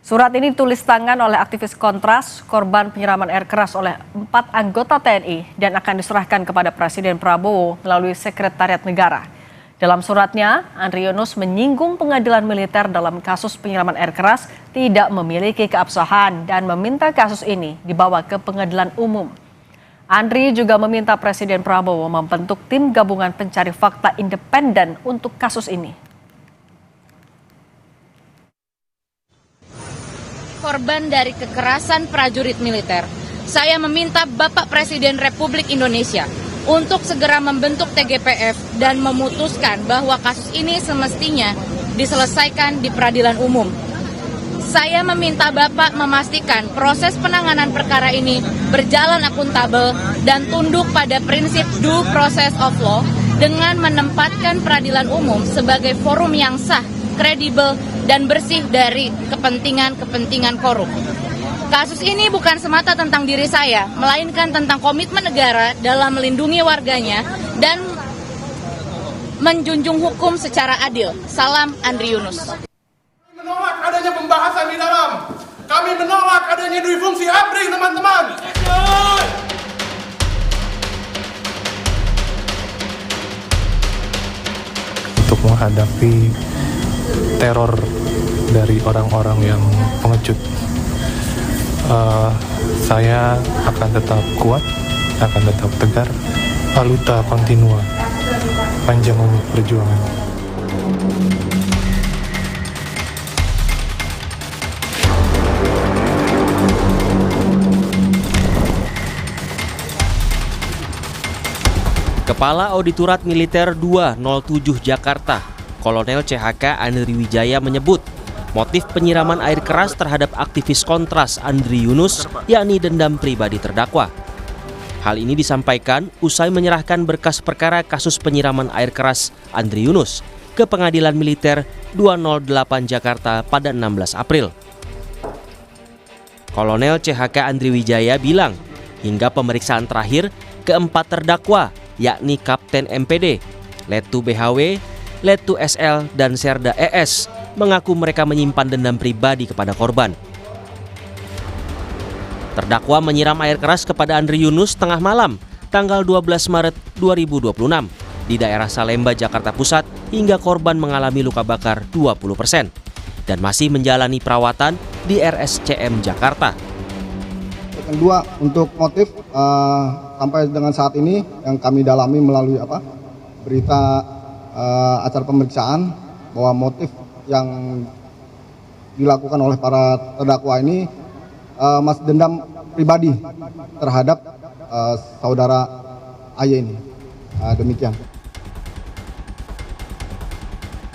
Surat ini tulis tangan oleh aktivis kontras korban penyiraman air keras oleh 4 anggota TNI dan akan diserahkan kepada Presiden Prabowo melalui Sekretariat Negara. Dalam suratnya, Andri Yunus menyinggung pengadilan militer dalam kasus penyiraman air keras tidak memiliki keabsahan dan meminta kasus ini dibawa ke pengadilan umum. Andri juga meminta Presiden Prabowo membentuk tim gabungan pencari fakta independen untuk kasus ini. Korban dari kekerasan prajurit militer, saya meminta Bapak Presiden Republik Indonesia untuk segera membentuk TGPF dan memutuskan bahwa kasus ini semestinya diselesaikan di peradilan umum. Saya meminta Bapak memastikan proses penanganan perkara ini berjalan akuntabel dan tunduk pada prinsip due process of law dengan menempatkan peradilan umum sebagai forum yang sah, kredibel, dan bersih dari kepentingan-kepentingan korup. Kasus ini bukan semata tentang diri saya, melainkan tentang komitmen negara dalam melindungi warganya dan menjunjung hukum secara adil. Salam Andri Yunus. Menolak adanya pembahasan di dalam. Kami menolak adanya dui fungsi ABRI, teman-teman. Untuk menghadapi teror dari orang-orang yang pengecut, saya akan tetap kuat, akan tetap tegar. Aluta continua, panjang umur perjuangan. Kepala Auditorat Militer 207 Jakarta, Kolonel CHK Andri Wijaya menyebut motif penyiraman air keras terhadap aktivis kontras Andri Yunus yakni dendam pribadi terdakwa. Hal ini disampaikan usai menyerahkan berkas perkara kasus penyiraman air keras Andri Yunus ke Pengadilan Militer 208 Jakarta pada 16 April. Kolonel CHK Andri Wijaya bilang, hingga pemeriksaan terakhir keempat terdakwa yakni Kapten MPD, Letu BHW, Letu SL, dan Serda ES mengaku mereka menyimpan dendam pribadi kepada korban. Terdakwa menyiram air keras kepada Andri Yunus tengah malam, tanggal 12 Maret 2026 di daerah Salemba, Jakarta Pusat hingga korban mengalami luka bakar 20% dan masih menjalani perawatan di RSCM Jakarta. Yang kedua, untuk motif sampai dengan saat ini yang kami dalami melalui berita acara pemeriksaan bahwa motif yang dilakukan oleh para terdakwa ini masih dendam pribadi terhadap saudara AY ini. Demikian.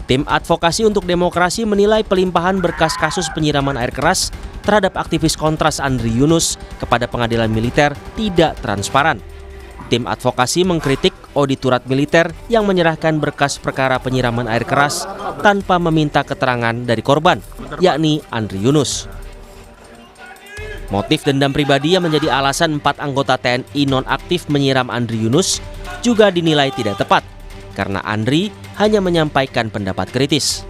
Tim Advokasi untuk Demokrasi menilai pelimpahan berkas kasus penyiraman air keras terhadap aktivis kontras Andri Yunus kepada pengadilan militer tidak transparan. Tim advokasi mengkritik Auditorat Militer yang menyerahkan berkas perkara penyiraman air keras tanpa meminta keterangan dari korban, yakni Andri Yunus. Motif dendam pribadi yang menjadi alasan 4 anggota TNI nonaktif menyiram Andri Yunus juga dinilai tidak tepat, karena Andri hanya menyampaikan pendapat kritis.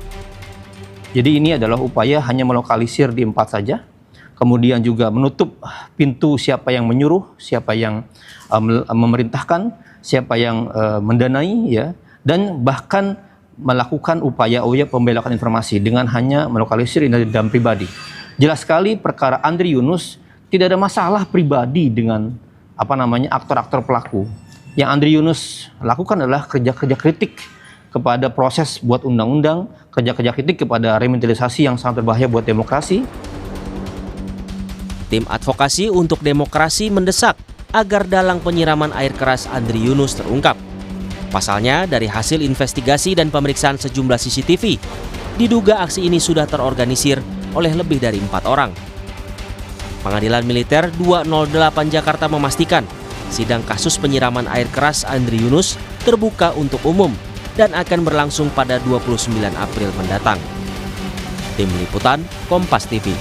Jadi ini adalah upaya hanya melokalisir di 4 saja, kemudian juga menutup pintu siapa yang menyuruh, siapa yang memerintahkan, siapa yang mendanai, ya, dan bahkan melakukan upaya pembelokan informasi dengan hanya melokalisir dendam pribadi. Jelas sekali perkara Andri Yunus tidak ada masalah pribadi dengan aktor-aktor pelaku. Yang Andri Yunus lakukan adalah kerja-kerja kritik kepada proses buat undang-undang, kerja-kerja kritik kepada revitalisasi yang sangat berbahaya buat demokrasi. Tim Advokasi untuk Demokrasi mendesak agar dalang penyiraman air keras Andri Yunus terungkap. Pasalnya, dari hasil investigasi dan pemeriksaan sejumlah CCTV, diduga aksi ini sudah terorganisir oleh lebih dari 4 orang. Pengadilan Militer 208 Jakarta memastikan sidang kasus penyiraman air keras Andri Yunus terbuka untuk umum dan akan berlangsung pada 29 April mendatang. Tim Liputan, Kompas TV.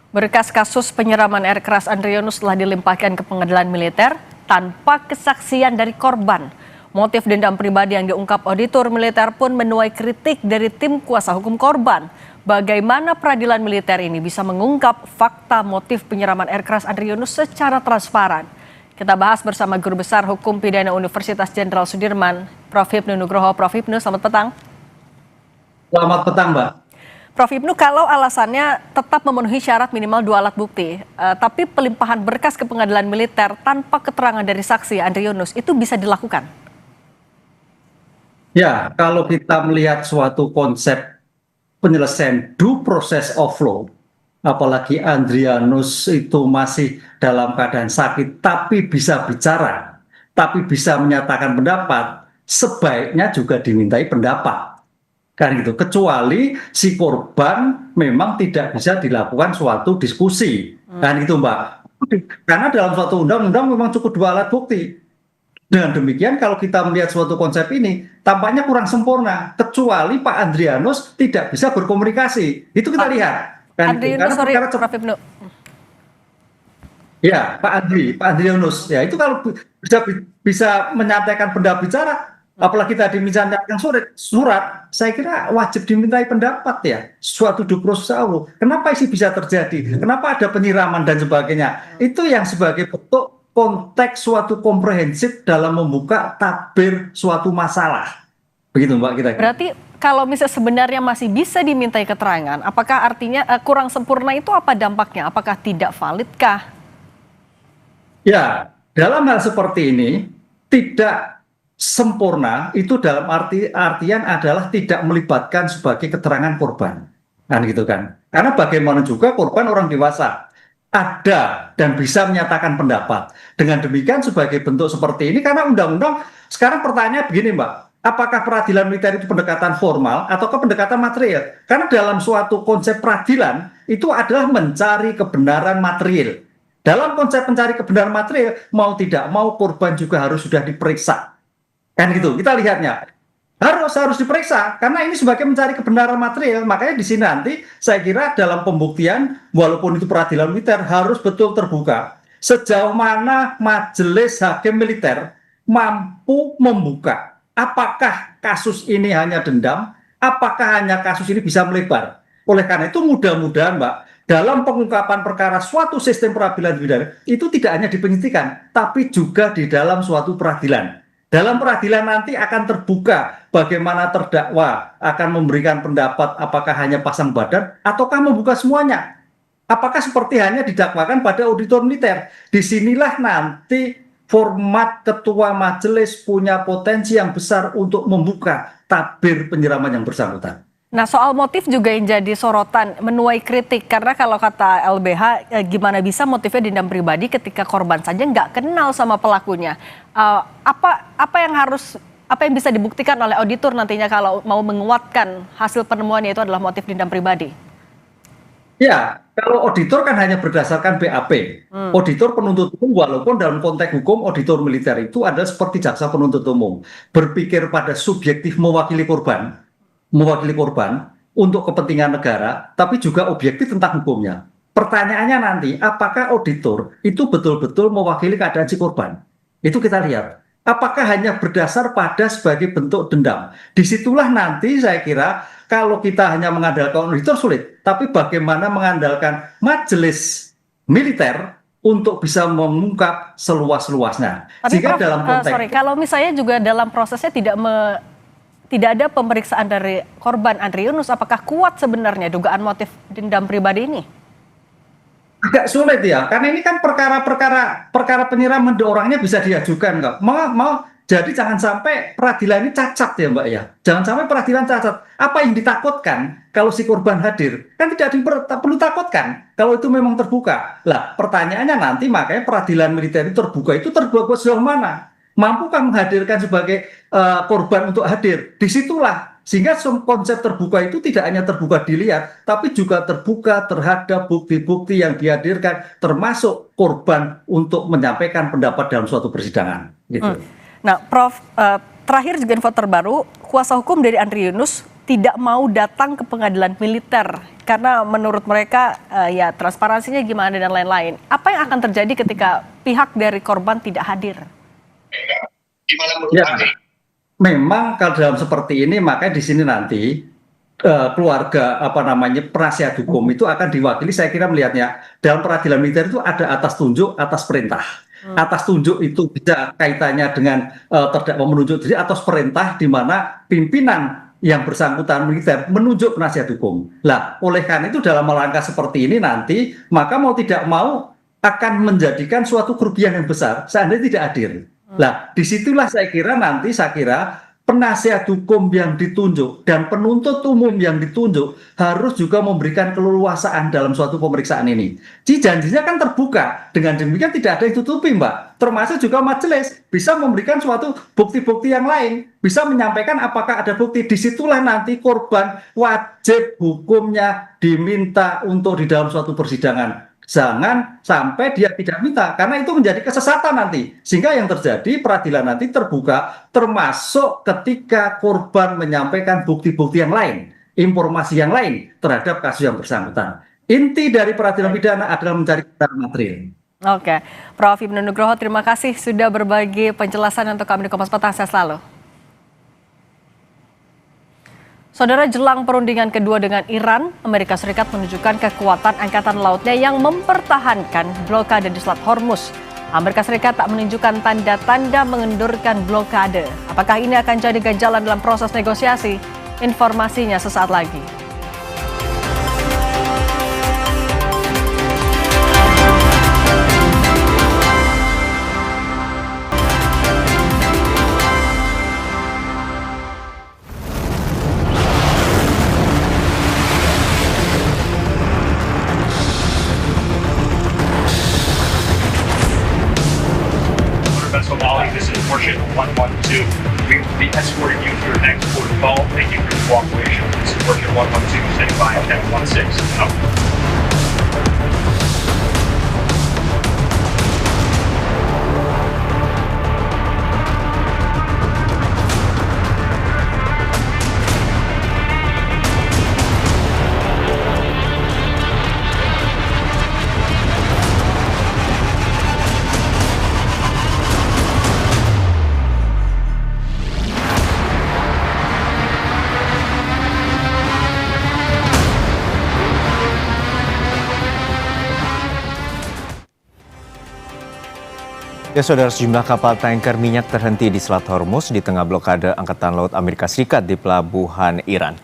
Berkas kasus penyiraman air keras Andri Yunus telah dilimpahkan ke Pengadilan Militer tanpa kesaksian dari korban. Motif dendam pribadi yang diungkap auditor militer pun menuai kritik dari tim kuasa hukum korban. Bagaimana peradilan militer ini bisa mengungkap fakta motif penyiraman air keras Andri Yunus secara transparan? Kita bahas bersama Guru Besar Hukum Pidana Universitas Jenderal Sudirman, Prof. Hipnu Nugroho. Prof. Hipnu, selamat petang. Selamat petang, Mbak. Prof. Hipnu, kalau alasannya tetap memenuhi syarat minimal 2 alat bukti, tapi pelimpahan berkas ke pengadilan militer tanpa keterangan dari saksi Andri Yunus, itu bisa dilakukan? Ya, kalau kita melihat suatu konsep penyelesaian due process of law, apalagi Andri Yunus itu masih dalam keadaan sakit, tapi bisa bicara, tapi bisa menyatakan pendapat, sebaiknya juga dimintai pendapat. Kan gitu, kecuali si korban memang tidak bisa dilakukan suatu diskusi. Kan gitu, Mbak. Karena dalam suatu undang-undang memang cukup 2 alat bukti. Dengan demikian kalau kita melihat suatu konsep ini tampaknya kurang sempurna, kecuali Pak Andri Yunus tidak bisa berkomunikasi. Itu kita lihat. Kan Andri Yunus, sorry, Prof. Hipnu. Ya, Pak Andri Yunus. Ya, itu kalau bisa menyatakan pendapat bicara, apalagi tadi misalnya yang surat, saya kira wajib dimintai pendapat ya, suatu due process Allah. Kenapa sih bisa terjadi? Kenapa ada penyiraman dan sebagainya? Itu yang sebagai bentuk konteks suatu komprehensif dalam membuka tabir suatu masalah. Begitu, Mbak, kita. Berarti kalau misalnya sebenarnya masih bisa dimintai keterangan, apakah artinya kurang sempurna itu apa dampaknya? Apakah tidak validkah? Ya, dalam hal seperti ini tidak sempurna itu dalam artian adalah tidak melibatkan sebagai keterangan korban, kan gitu kan? Karena bagaimana juga korban orang dewasa ada dan bisa menyatakan pendapat. Dengan demikian sebagai bentuk seperti ini, karena undang-undang sekarang pertanyaan begini, Mbak, apakah peradilan militer itu pendekatan formal ataukah pendekatan material? Karena dalam suatu konsep peradilan itu adalah mencari kebenaran material. Dalam konsep mencari kebenaran material, mau tidak mau korban juga harus sudah diperiksa. Kan gitu, kita lihatnya harus diperiksa karena ini sebagai mencari kebenaran material. Makanya di sini nanti saya kira dalam pembuktian walaupun itu peradilan militer harus betul terbuka sejauh mana majelis hakim militer mampu membuka apakah kasus ini hanya dendam, apakah hanya kasus ini bisa melebar. Oleh karena itu mudah-mudahan, Mbak, dalam pengungkapan perkara suatu sistem peradilan pidana itu tidak hanya di penyidikan tapi juga di dalam suatu peradilan. Dalam peradilan nanti akan terbuka bagaimana terdakwa akan memberikan pendapat apakah hanya pasang badan ataukah membuka semuanya. Apakah seperti hanya didakwakan pada auditor militer. Disinilah nanti format ketua majelis punya potensi yang besar untuk membuka tabir penyiraman yang bersangkutan. Nah, soal motif juga yang jadi sorotan, menuai kritik. Karena kalau kata LBH, gimana bisa motifnya dendam pribadi ketika korban saja nggak kenal sama pelakunya. Apa yang bisa dibuktikan oleh auditor nantinya kalau mau menguatkan hasil penemuannya itu adalah motif dendam pribadi? Ya, kalau auditor kan hanya berdasarkan BAP. Auditor penuntut umum walaupun dalam konteks hukum auditor militer itu adalah seperti jaksa penuntut umum. Berpikir pada subjektif mewakili korban untuk kepentingan negara, tapi juga objektif tentang hukumnya. Pertanyaannya nanti, apakah auditor itu betul-betul mewakili keadaan si korban? Itu kita lihat. Apakah hanya berdasar pada sebagai bentuk dendam? Disitulah nanti saya kira kalau kita hanya mengandalkan auditor sulit, tapi bagaimana mengandalkan majelis militer untuk bisa mengungkap seluas-luasnya. Tapi Sehingga Prof, dalam konteks kalau misalnya juga dalam prosesnya tidak ada pemeriksaan dari korban Andri Yunus, apakah kuat sebenarnya dugaan motif dendam pribadi ini? Agak sulit ya, karena ini kan perkara penyiraman orangnya bisa diajukan kok. Jadi jangan sampai peradilan ini cacat ya Mbak ya. Jangan sampai peradilan cacat. Apa yang ditakutkan kalau si korban hadir? Kan tidak perlu takutkan kalau itu memang terbuka. Lah pertanyaannya nanti makanya peradilan militer itu terbuka sejauh mana? Mampukah menghadirkan sebagai korban untuk hadir? Disitulah. Sehingga konsep terbuka itu tidak hanya terbuka dilihat, tapi juga terbuka terhadap bukti-bukti yang dihadirkan, termasuk korban untuk menyampaikan pendapat dalam suatu persidangan. Gitu. Nah, Prof, terakhir juga info terbaru, kuasa hukum dari Andri Yunus tidak mau datang ke pengadilan militer karena menurut mereka ya transparansinya gimana dan lain-lain. Apa yang akan terjadi ketika pihak dari korban tidak hadir? Ya, memang kalau dalam seperti ini makanya di sini nanti keluarga penasihat hukum itu akan diwakili, saya kira melihatnya dalam peradilan militer itu ada atas tunjuk, atas perintah. Atas tunjuk itu bisa kaitannya dengan terdakwa menunjuk diri, atas perintah di mana pimpinan yang bersangkutan militer menunjuk penasihat hukum. Lah, oleh karena itu dalam langkah seperti ini nanti maka mau tidak mau akan menjadikan suatu kerugian yang besar seandainya tidak hadir. Lah, disitulah saya kira penasihat hukum yang ditunjuk dan penuntut umum yang ditunjuk harus juga memberikan keleluasaan dalam suatu pemeriksaan ini. Janjinya kan terbuka, dengan demikian tidak ada yang tutupi Mbak. Termasuk juga majelis bisa memberikan suatu bukti-bukti yang lain, bisa menyampaikan apakah ada bukti. Disitulah nanti korban wajib hukumnya diminta untuk di dalam suatu persidangan. Jangan sampai dia tidak minta, karena itu menjadi kesesatan nanti. Sehingga yang terjadi peradilan nanti terbuka, termasuk ketika korban menyampaikan bukti-bukti yang lain, informasi yang lain terhadap kasus yang bersangkutan. Inti dari peradilan pidana adalah mencari keterangan material. Oke, Prof. Ibnu Nugroho, terima kasih sudah berbagi penjelasan untuk kami di Kompas Petang. Sehat selalu. Saudara, jelang perundingan kedua dengan Iran, Amerika Serikat menunjukkan kekuatan angkatan lautnya yang mempertahankan blokade di Selat Hormuz. Amerika Serikat tak menunjukkan tanda-tanda mengendurkan blokade. Apakah ini akan jadi ganjalan dalam proses negosiasi? Informasinya sesaat lagi. This is Warship 112. We will be escorting you to your next port of call. Thank you for your cooperation. This is Warship 112, standing by at 1016. Out. Ya saudara, sejumlah kapal tanker minyak terhenti di Selat Hormuz di tengah blokade Angkatan Laut Amerika Serikat di pelabuhan Iran.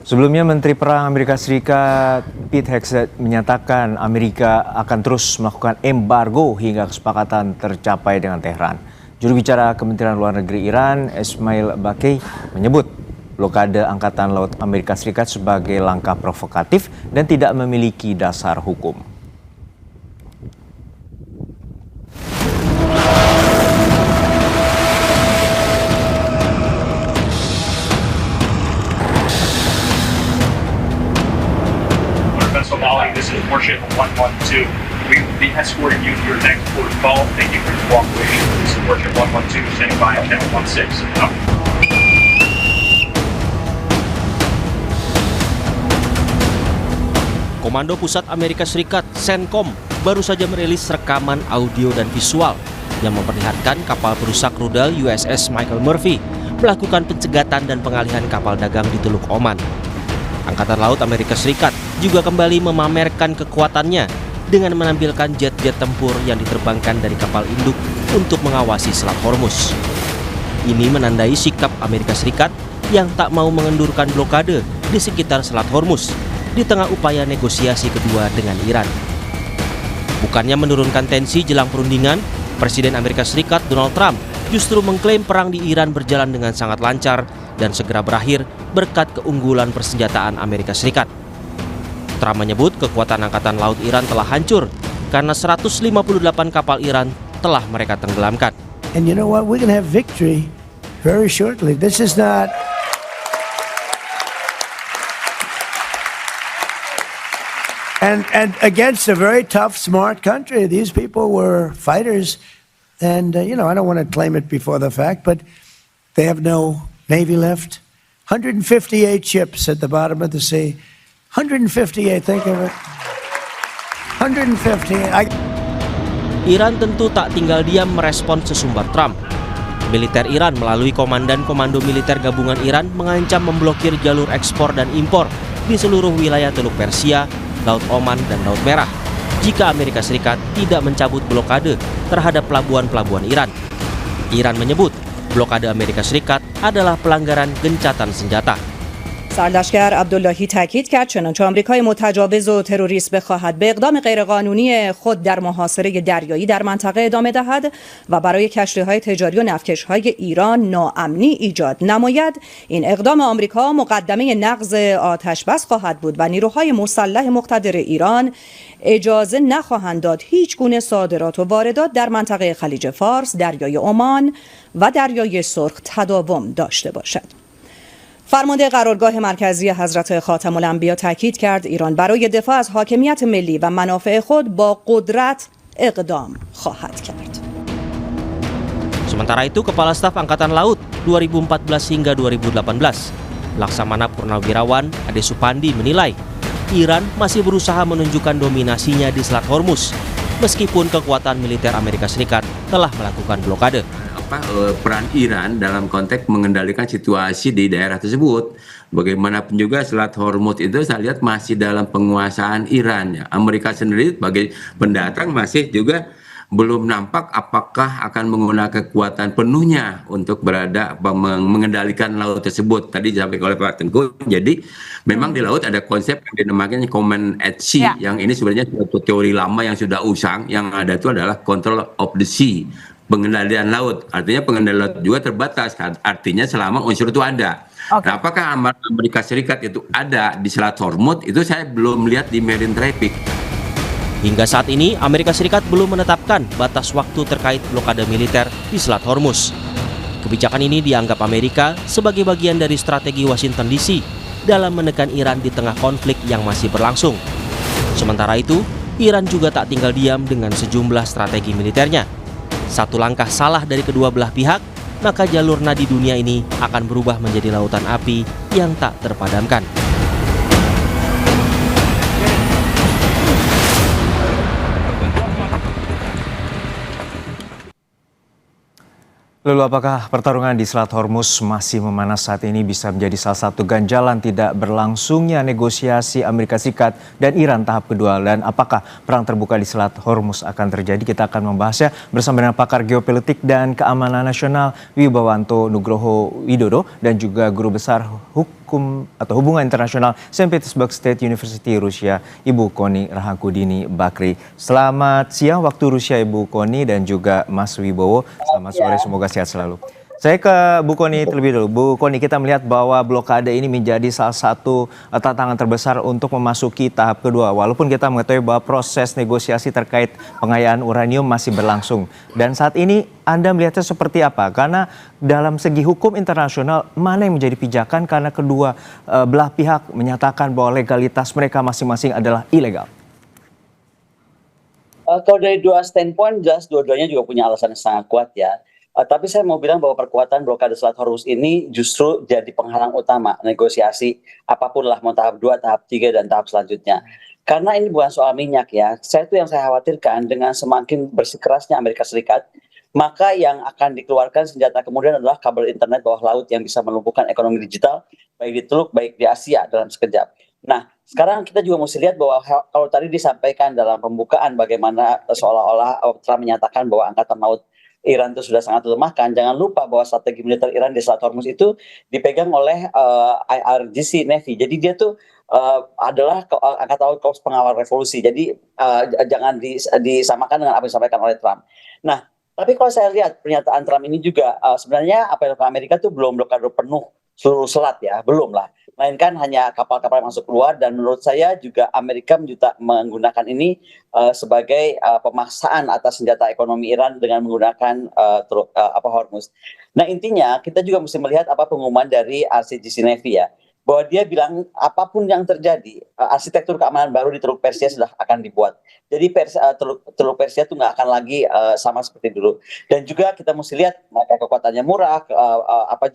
Sebelumnya Menteri Perang Amerika Serikat Pete Hegseth menyatakan Amerika akan terus melakukan embargo hingga kesepakatan tercapai dengan Tehran. Juru bicara Kementerian Luar Negeri Iran, Ismail Baqi, menyebut blokade Angkatan Laut Amerika Serikat sebagai langkah provokatif dan tidak memiliki dasar hukum. This is Warship 112. We will be escorting you to your next port of call. Thank you for your cooperation. This is Warship 112, standing by at 1016. Out. Komando Pusat Amerika Serikat, CENTCOM, baru saja merilis rekaman audio dan visual yang memperlihatkan kapal perusak rudal USS Michael Murphy melakukan pencegatan dan pengalihan kapal dagang di Teluk Oman. Angkatan Laut Amerika Serikat juga kembali memamerkan kekuatannya dengan menampilkan jet-jet tempur yang diterbangkan dari kapal induk untuk mengawasi Selat Hormuz. Ini menandai sikap Amerika Serikat yang tak mau mengendurkan blokade di sekitar Selat Hormuz di tengah upaya negosiasi kedua dengan Iran. Bukannya menurunkan tensi jelang perundingan, Presiden Amerika Serikat Donald Trump justru mengklaim perang di Iran berjalan dengan sangat lancar dan segera berakhir berkat keunggulan persenjataan Amerika Serikat. Trump menyebut kekuatan Angkatan Laut Iran telah hancur karena 158 kapal Iran telah mereka tenggelamkan. And you know what? We're going to have victory very shortly. This is not... And against a very tough, smart country. These people were fighters. And, I don't want to claim it before the fact, but they have no Navy left. 158 ships at the bottom of the sea. 158, think of it. 158. Iran tentu tak tinggal diam merespon sesumbar Trump. Militer Iran melalui Komandan Komando Militer Gabungan Iran mengancam memblokir jalur ekspor dan impor di seluruh wilayah Teluk Persia, Laut Oman, dan Laut Merah jika Amerika Serikat tidak mencabut blokade terhadap pelabuhan-pelabuhan Iran. Iran menyebut blokade Amerika Serikat adalah pelanggaran gencatan senjata. سرلشکر عبداللهی تاکید کرد چنانچه آمریکای متجاوز و تروریست بخواهد به اقدام غیرقانونی خود در محاصره دریایی در منطقه ادامه دهد و برای کشتی‌های تجاری و نفتکش‌های ایران ناامنی ایجاد نماید، این اقدام آمریکا مقدمه نقض آتشبس خواهد بود و نیروهای مسلح مقتدر ایران اجازه نخواهند داد هیچ گونه صادرات و واردات در منطقه خلیج فارس، دریای عمان و دریای سرخ تداوم داشته باشد. فرمانده قرارگاه مرکزی حضرت خاتم الانبیا تاکید کرد ایران برای دفاع از حاکمیت ملی و منافع خود با قدرت اقدام خواهد کرد. Sementara itu, Kepala Staf Angkatan Laut 2014 hingga 2018, Laksamana Purnawirawan Ade Supandi menilai Iran masih berusaha menunjukkan dominasinya di Selat Hormuz, meskipun kekuatan militer Amerika Serikat telah melakukan blokade. Peran Iran dalam konteks mengendalikan situasi di daerah tersebut. Bagaimanapun juga Selat Hormuz itu saya lihat masih dalam penguasaan Iran. Amerika sendiri sebagai pendatang masih juga belum nampak apakah akan menggunakan kekuatan penuhnya untuk mengendalikan laut tersebut. Tadi disampaikan oleh Pak Tengku. Jadi memang di laut ada konsep yang dinamakan command at sea. Yang ini sebenarnya suatu teori lama yang sudah usang. Yang ada itu adalah control of the sea. Pengendalian laut, artinya pengendalian laut juga terbatas, artinya selama unsur itu ada. Nah, apakah Amerika Serikat itu ada di Selat Hormuz, itu saya belum lihat di Marine Traffic. Hingga saat ini, Amerika Serikat belum menetapkan batas waktu terkait blokade militer di Selat Hormuz. Kebijakan ini dianggap Amerika sebagai bagian dari strategi Washington DC dalam menekan Iran di tengah konflik yang masih berlangsung. Sementara itu, Iran juga tak tinggal diam dengan sejumlah strategi militernya. Satu langkah salah dari kedua belah pihak, maka jalur nadi dunia ini akan berubah menjadi lautan api yang tak terpadamkan. Lalu apakah pertarungan di Selat Hormuz masih memanas saat ini bisa menjadi salah satu ganjalan tidak berlangsungnya negosiasi Amerika Serikat dan Iran tahap kedua? Dan apakah perang terbuka di Selat Hormuz akan terjadi? Kita akan membahasnya bersama dengan pakar geopolitik dan keamanan nasional Wibawanto Nugroho Widodo dan juga Guru Besar Hukum atau Hubungan Internasional St. Petersburg State University Rusia, Ibu Koni Rahakudini Bakri. Selamat siang waktu Rusia Ibu Koni dan juga Mas Wibowo. Selamat sore, semoga sehat selalu. Saya ke Bu Koni terlebih dulu. Bu Koni, kita melihat bahwa blokade ini menjadi salah satu tantangan terbesar untuk memasuki tahap kedua. Walaupun kita mengetahui bahwa proses negosiasi terkait pengayaan uranium masih berlangsung. Dan saat ini Anda melihatnya seperti apa? Karena dalam segi hukum internasional, mana yang menjadi pijakan karena kedua belah pihak menyatakan bahwa legalitas mereka masing-masing adalah ilegal. Kalau dari dua standpoint, jelas dua-duanya juga punya alasan yang sangat kuat ya. Tapi saya mau bilang bahwa perkuatan blokade Selat Hormuz ini justru jadi penghalang utama negosiasi apapun lah, mau tahap 2, tahap 3, dan tahap selanjutnya. Karena ini bukan soal minyak ya. Yang saya khawatirkan dengan semakin bersikeras Amerika Serikat maka yang akan dikeluarkan senjata kemudian adalah kabel internet bawah laut yang bisa melumpuhkan ekonomi digital, baik di Teluk, baik di Asia dalam sekejap. Nah, sekarang kita juga mesti lihat bahwa kalau tadi disampaikan dalam pembukaan bagaimana seolah-olah Trump menyatakan bahwa angkatan laut Iran itu sudah sangat dilemahkan, jangan lupa bahwa strategi militer Iran di Selat Hormuz itu dipegang oleh IRGC Navy. Jadi dia tuh adalah angkatan laut korps pengawal revolusi. Jadi jangan disamakan dengan apa yang disampaikan oleh Trump. Nah, tapi kalau saya lihat pernyataan Trump ini juga sebenarnya apa yang dilakukan Amerika itu belum blokade penuh seluruh selat ya, belum lah. Melainkan hanya kapal-kapal yang masuk keluar, dan menurut saya juga Amerika menggunakan ini sebagai pemaksaan atas senjata ekonomi Iran dengan menggunakan Hormuz. Nah, intinya kita juga mesti melihat apa pengumuman dari RCGC Navy ya, bahwa dia bilang apapun yang terjadi, arsitektur keamanan baru di Teluk Persia sudah akan dibuat. Jadi Teluk Persia itu nggak akan lagi sama seperti dulu. Dan juga kita mesti lihat mereka kekuatannya murah,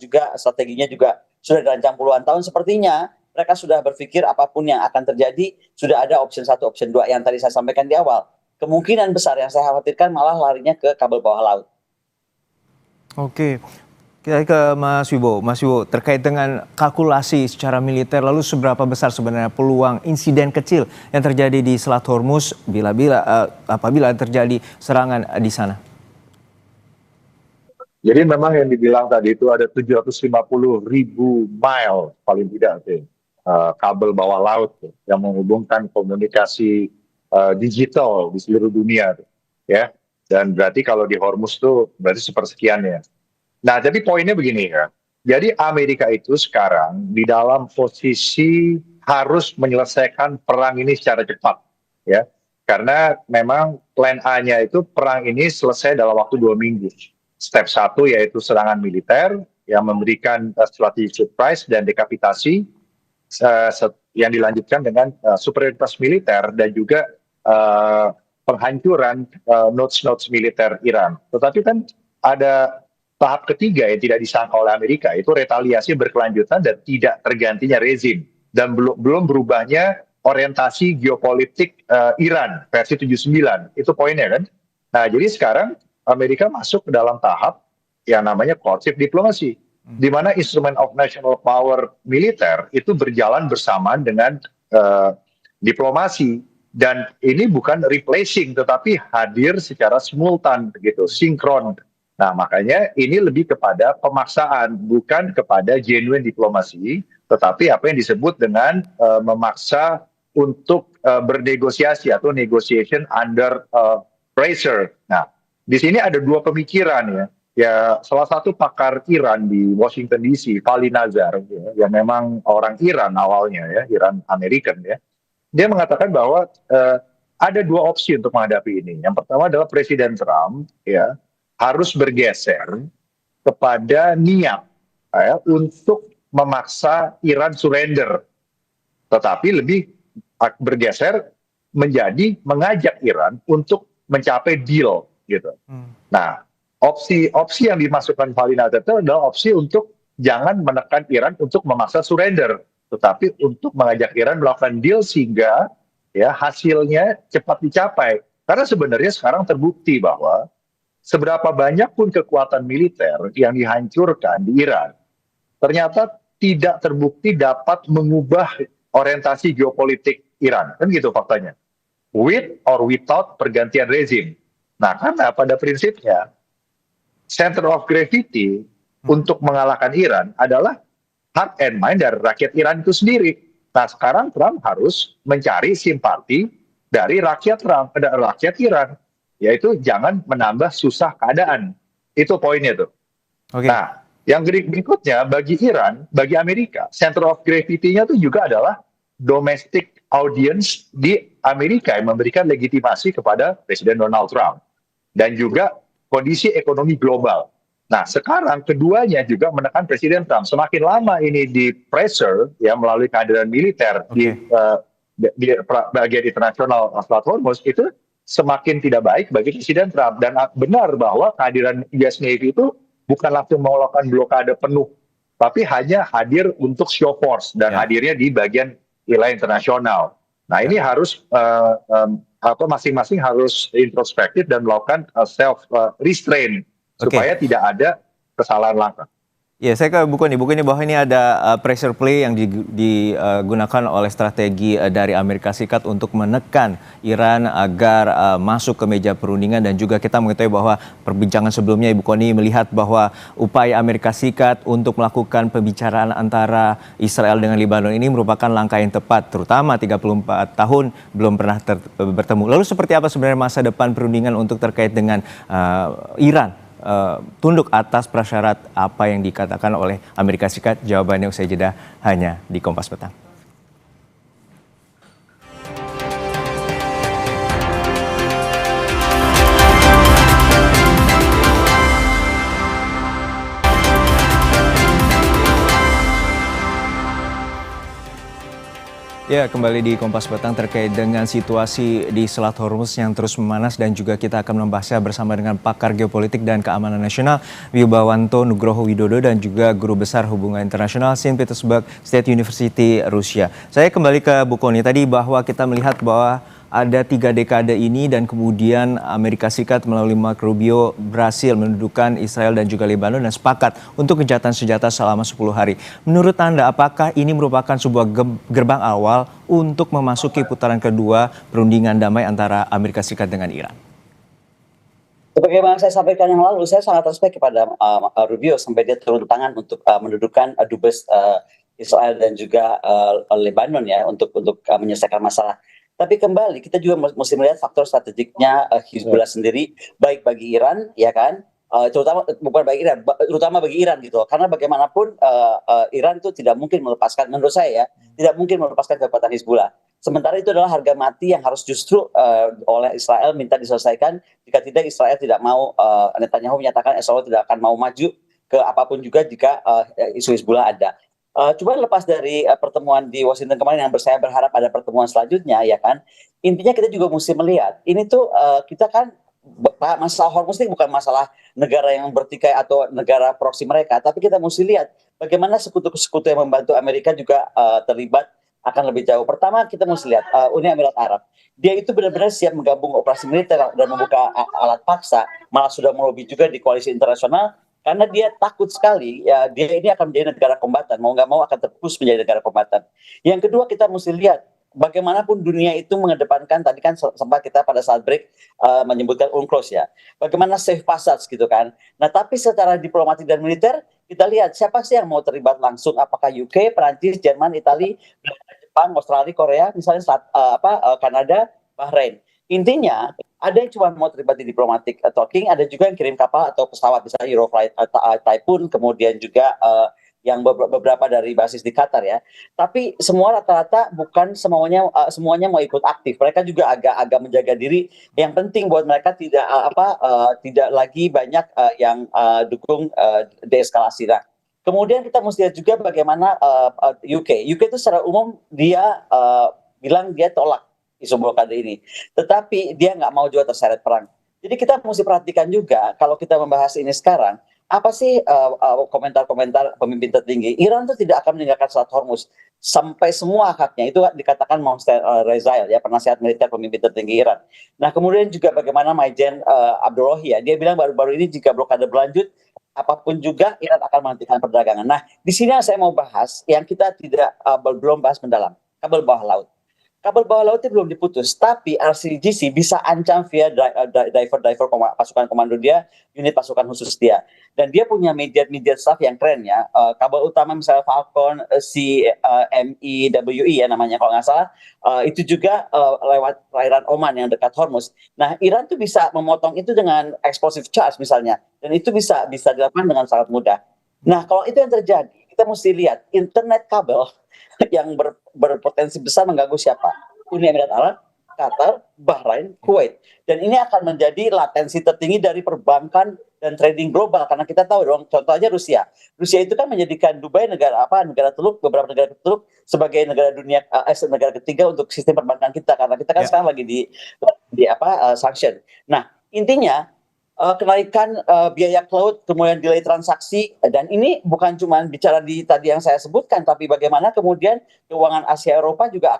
juga strateginya juga sudah dirancang puluhan tahun. Sepertinya mereka sudah berpikir apapun yang akan terjadi sudah ada option 1, option 2 yang tadi saya sampaikan di awal. Kemungkinan besar yang saya khawatirkan malah larinya ke kabel bawah laut. Oke. Kita ke Mas Wibowo. Mas Wibowo, terkait dengan kalkulasi secara militer, lalu seberapa besar sebenarnya peluang insiden kecil yang terjadi di Selat Hormuz apabila terjadi serangan di sana? Jadi memang yang dibilang tadi itu ada 750.000 mile paling tidak kabel bawah laut yang menghubungkan komunikasi digital di seluruh dunia ya. Dan berarti kalau di Hormuz tuh berarti sepersekian ya. Nah, jadi poinnya begini ya. Jadi Amerika itu sekarang di dalam posisi harus menyelesaikan perang ini secara cepat, ya. Karena memang plan A-nya itu perang ini selesai dalam waktu 2 minggu. Step 1 yaitu serangan militer yang memberikan strategic surprise dan dekapitasi, yang dilanjutkan dengan superioritas militer dan juga penghancuran nodes-nodes militer Iran. Tetapi kan ada tahap ketiga yang tidak disangka oleh Amerika, itu retaliasi berkelanjutan dan tidak tergantinya rezim dan belum berubahnya orientasi geopolitik Iran versi 79. Itu poinnya kan. Nah, jadi sekarang Amerika masuk ke dalam tahap yang namanya courtship diplomasi, di mana instrument of national power militer itu berjalan bersamaan dengan diplomasi, dan ini bukan replacing tetapi hadir secara simultan begitu, sinkron. Nah, makanya ini lebih kepada pemaksaan, bukan kepada genuine diplomasi, tetapi apa yang disebut dengan memaksa untuk bernegosiasi atau negotiation under pressure. Nah, di sini ada dua pemikiran ya. Ya, salah satu pakar Iran di Washington DC, Vali Nazar, ya, yang memang orang Iran awalnya ya, Iran American ya. Dia mengatakan bahwa ada dua opsi untuk menghadapi ini. Yang pertama adalah Presiden Trump ya harus bergeser kepada niat ya, untuk memaksa Iran surrender, tetapi lebih bergeser menjadi mengajak Iran untuk mencapai deal gitu. Nah, opsi yang dimasukkan Vali Nazar itu adalah opsi untuk jangan menekan Iran untuk memaksa surrender, tetapi untuk mengajak Iran melakukan deal sehingga ya hasilnya cepat dicapai. Karena sebenarnya sekarang terbukti bahwa seberapa banyak pun kekuatan militer yang dihancurkan di Iran, ternyata tidak terbukti dapat mengubah orientasi geopolitik Iran. Kan gitu faktanya. With or without pergantian rezim. Nah, karena pada prinsipnya, center of gravity untuk mengalahkan Iran adalah heart and mind dari rakyat Iran itu sendiri. Nah, sekarang Trump harus mencari simpati dari rakyat Iran. Yaitu jangan menambah susah keadaan. Itu poinnya tuh. Okay. Nah, yang berikutnya bagi Iran, bagi Amerika, center of gravity-nya itu juga adalah domestic audience di Amerika yang memberikan legitimasi kepada Presiden Donald Trump. Dan juga kondisi ekonomi global. Nah, sekarang keduanya juga menekan Presiden Trump. Semakin lama ini di pressure ya melalui kehadiran militer di bagian internasional Selat Hormuz itu semakin tidak baik bagi Presiden Trump. Dan benar bahwa kehadiran US Navy itu bukan langsung melakukan blokade penuh, tapi hanya hadir untuk show force dan hadirnya di bagian wilayah internasional. Nah, ini harus masing-masing harus introspektif dan melakukan self restraint supaya tidak ada kesalahan langkah. Ya, saya ke Bu Kony. Bu Kony, bahwa ini ada pressure play yang digunakan oleh strategi dari Amerika Serikat untuk menekan Iran agar masuk ke meja perundingan, dan juga kita mengetahui bahwa perbincangan sebelumnya Ibu Kony melihat bahwa upaya Amerika Serikat untuk melakukan pembicaraan antara Israel dengan Lebanon ini merupakan langkah yang tepat, terutama 34 tahun belum pernah bertemu. Lalu seperti apa sebenarnya masa depan perundingan untuk terkait dengan Iran? Tunduk atas prasyarat apa yang dikatakan oleh Amerika Serikat? Jawabannya usai jeda hanya di Kompas Petang. Ya, kembali di Kompas Petang terkait dengan situasi di Selat Hormuz yang terus memanas, dan juga kita akan membahasnya bersama dengan pakar geopolitik dan keamanan nasional Wibawanto Nugroho Widodo dan juga Guru Besar Hubungan Internasional Saint Petersburg State University Rusia. Saya kembali ke Bu Kony tadi, bahwa kita melihat bahwa ada 3 dekade ini dan kemudian Amerika Serikat melalui Marco Rubio berhasil mendudukan Israel dan juga Lebanon dan sepakat untuk gencatan senjata selama 10 hari. Menurut Anda, apakah ini merupakan sebuah gerbang awal untuk memasuki putaran kedua perundingan damai antara Amerika Serikat dengan Iran? Sebagaimana saya sampaikan yang lalu, saya sangat respect kepada Rubio sampai dia turun tangan untuk mendudukan dubes Israel dan juga Lebanon ya untuk menyelesaikan masalah. Tapi kembali kita juga mesti melihat faktor strategiknya Hizbullah sendiri, baik bagi Iran ya kan, terutama bagi Iran gitu. Karena bagaimanapun Iran itu tidak mungkin melepaskan, menurut saya ya, tidak mungkin melepaskan kekuatan Hizbullah. Sementara itu adalah harga mati yang harus justru oleh Israel minta diselesaikan. Jika tidak, Israel tidak mau, Netanyahu menyatakan Israel tidak akan mau maju ke apapun juga jika isu Hizbullah ada. Cuma lepas dari pertemuan di Washington kemarin yang saya berharap ada pertemuan selanjutnya ya kan, intinya kita juga mesti melihat ini tuh kita kan masalah Hormuz ini bukan masalah negara yang bertikai atau negara proksi mereka, tapi kita mesti lihat bagaimana sekutu-sekutu yang membantu Amerika juga terlibat akan lebih jauh. Pertama kita mesti lihat Uni Emirat Arab, dia itu benar-benar siap menggabung operasi militer dan membuka alat paksa, malah sudah melobi juga di koalisi internasional. Karena dia takut sekali, ya dia ini akan menjadi negara kombatan, mau nggak mau akan terpus menjadi negara kombatan. Yang kedua kita mesti lihat, bagaimanapun dunia itu mengedepankan, tadi kan sempat kita pada saat break menyebutkan UNCLOS ya, bagaimana safe passage gitu kan. Nah tapi secara diplomatik dan militer, kita lihat siapa sih yang mau terlibat langsung, apakah UK, Perancis, Jerman, Italia, Jepang, Australia, Korea, misalnya Kanada, Bahrain. Intinya ada yang cuma mau terlibat di diplomatic talking, ada juga yang kirim kapal atau pesawat, misalnya Euroflight Typhoon, kemudian juga yang beberapa dari basis di Qatar ya. Tapi semua rata-rata bukan semuanya mau ikut aktif. Mereka juga agak menjaga diri. Yang penting buat mereka tidak lagi banyak yang dukung deeskalasi. Nah, kemudian kita mesti lihat juga bagaimana UK itu secara umum dia bilang dia tolak isu blokade ini, tetapi dia nggak mau juga terseret perang. Jadi kita mesti perhatikan juga kalau kita membahas ini sekarang, apa sih komentar-komentar pemimpin tertinggi Iran itu tidak akan meninggalkan Selat Hormuz sampai semua haknya, itu dikatakan Mohsen Rezaei ya, penasihat militer pemimpin tertinggi Iran. Nah kemudian juga bagaimana Maijen Abdullahi ya, dia bilang baru-baru ini jika blokade berlanjut apapun juga Iran akan menghentikan perdagangan. Nah di sini saya mau bahas yang kita belum bahas mendalam, kabel bawah laut. Kabel bawah lautnya belum diputus, tapi RCGC bisa ancam via pasukan komando dia, unit pasukan khusus dia. Dan dia punya media staff yang keren ya. Kabel utama misalnya Falcon, MEWE ya namanya kalau nggak salah, itu juga lewat perairan Oman yang dekat Hormuz. Nah Iran tuh bisa memotong itu dengan explosive charge misalnya, dan itu bisa dilakukan dengan sangat mudah. Nah kalau itu yang terjadi, kita mesti lihat internet kabel yang berpotensi besar mengganggu siapa? Uni Emirat Arab, Qatar, Bahrain, Kuwait. Dan ini akan menjadi latensi tertinggi dari perbankan dan trading global, karena kita tahu dong, contoh aja Rusia. Rusia itu kan menjadikan Dubai negara teluk, beberapa negara teluk sebagai negara negara ketiga untuk sistem perbankan kita, karena kita kan sekarang lagi di sanction. Nah, intinya kenaikan biaya cloud, kemudian delay transaksi, dan ini bukan cuma bicara di tadi yang saya sebutkan, tapi bagaimana kemudian keuangan Asia Eropa juga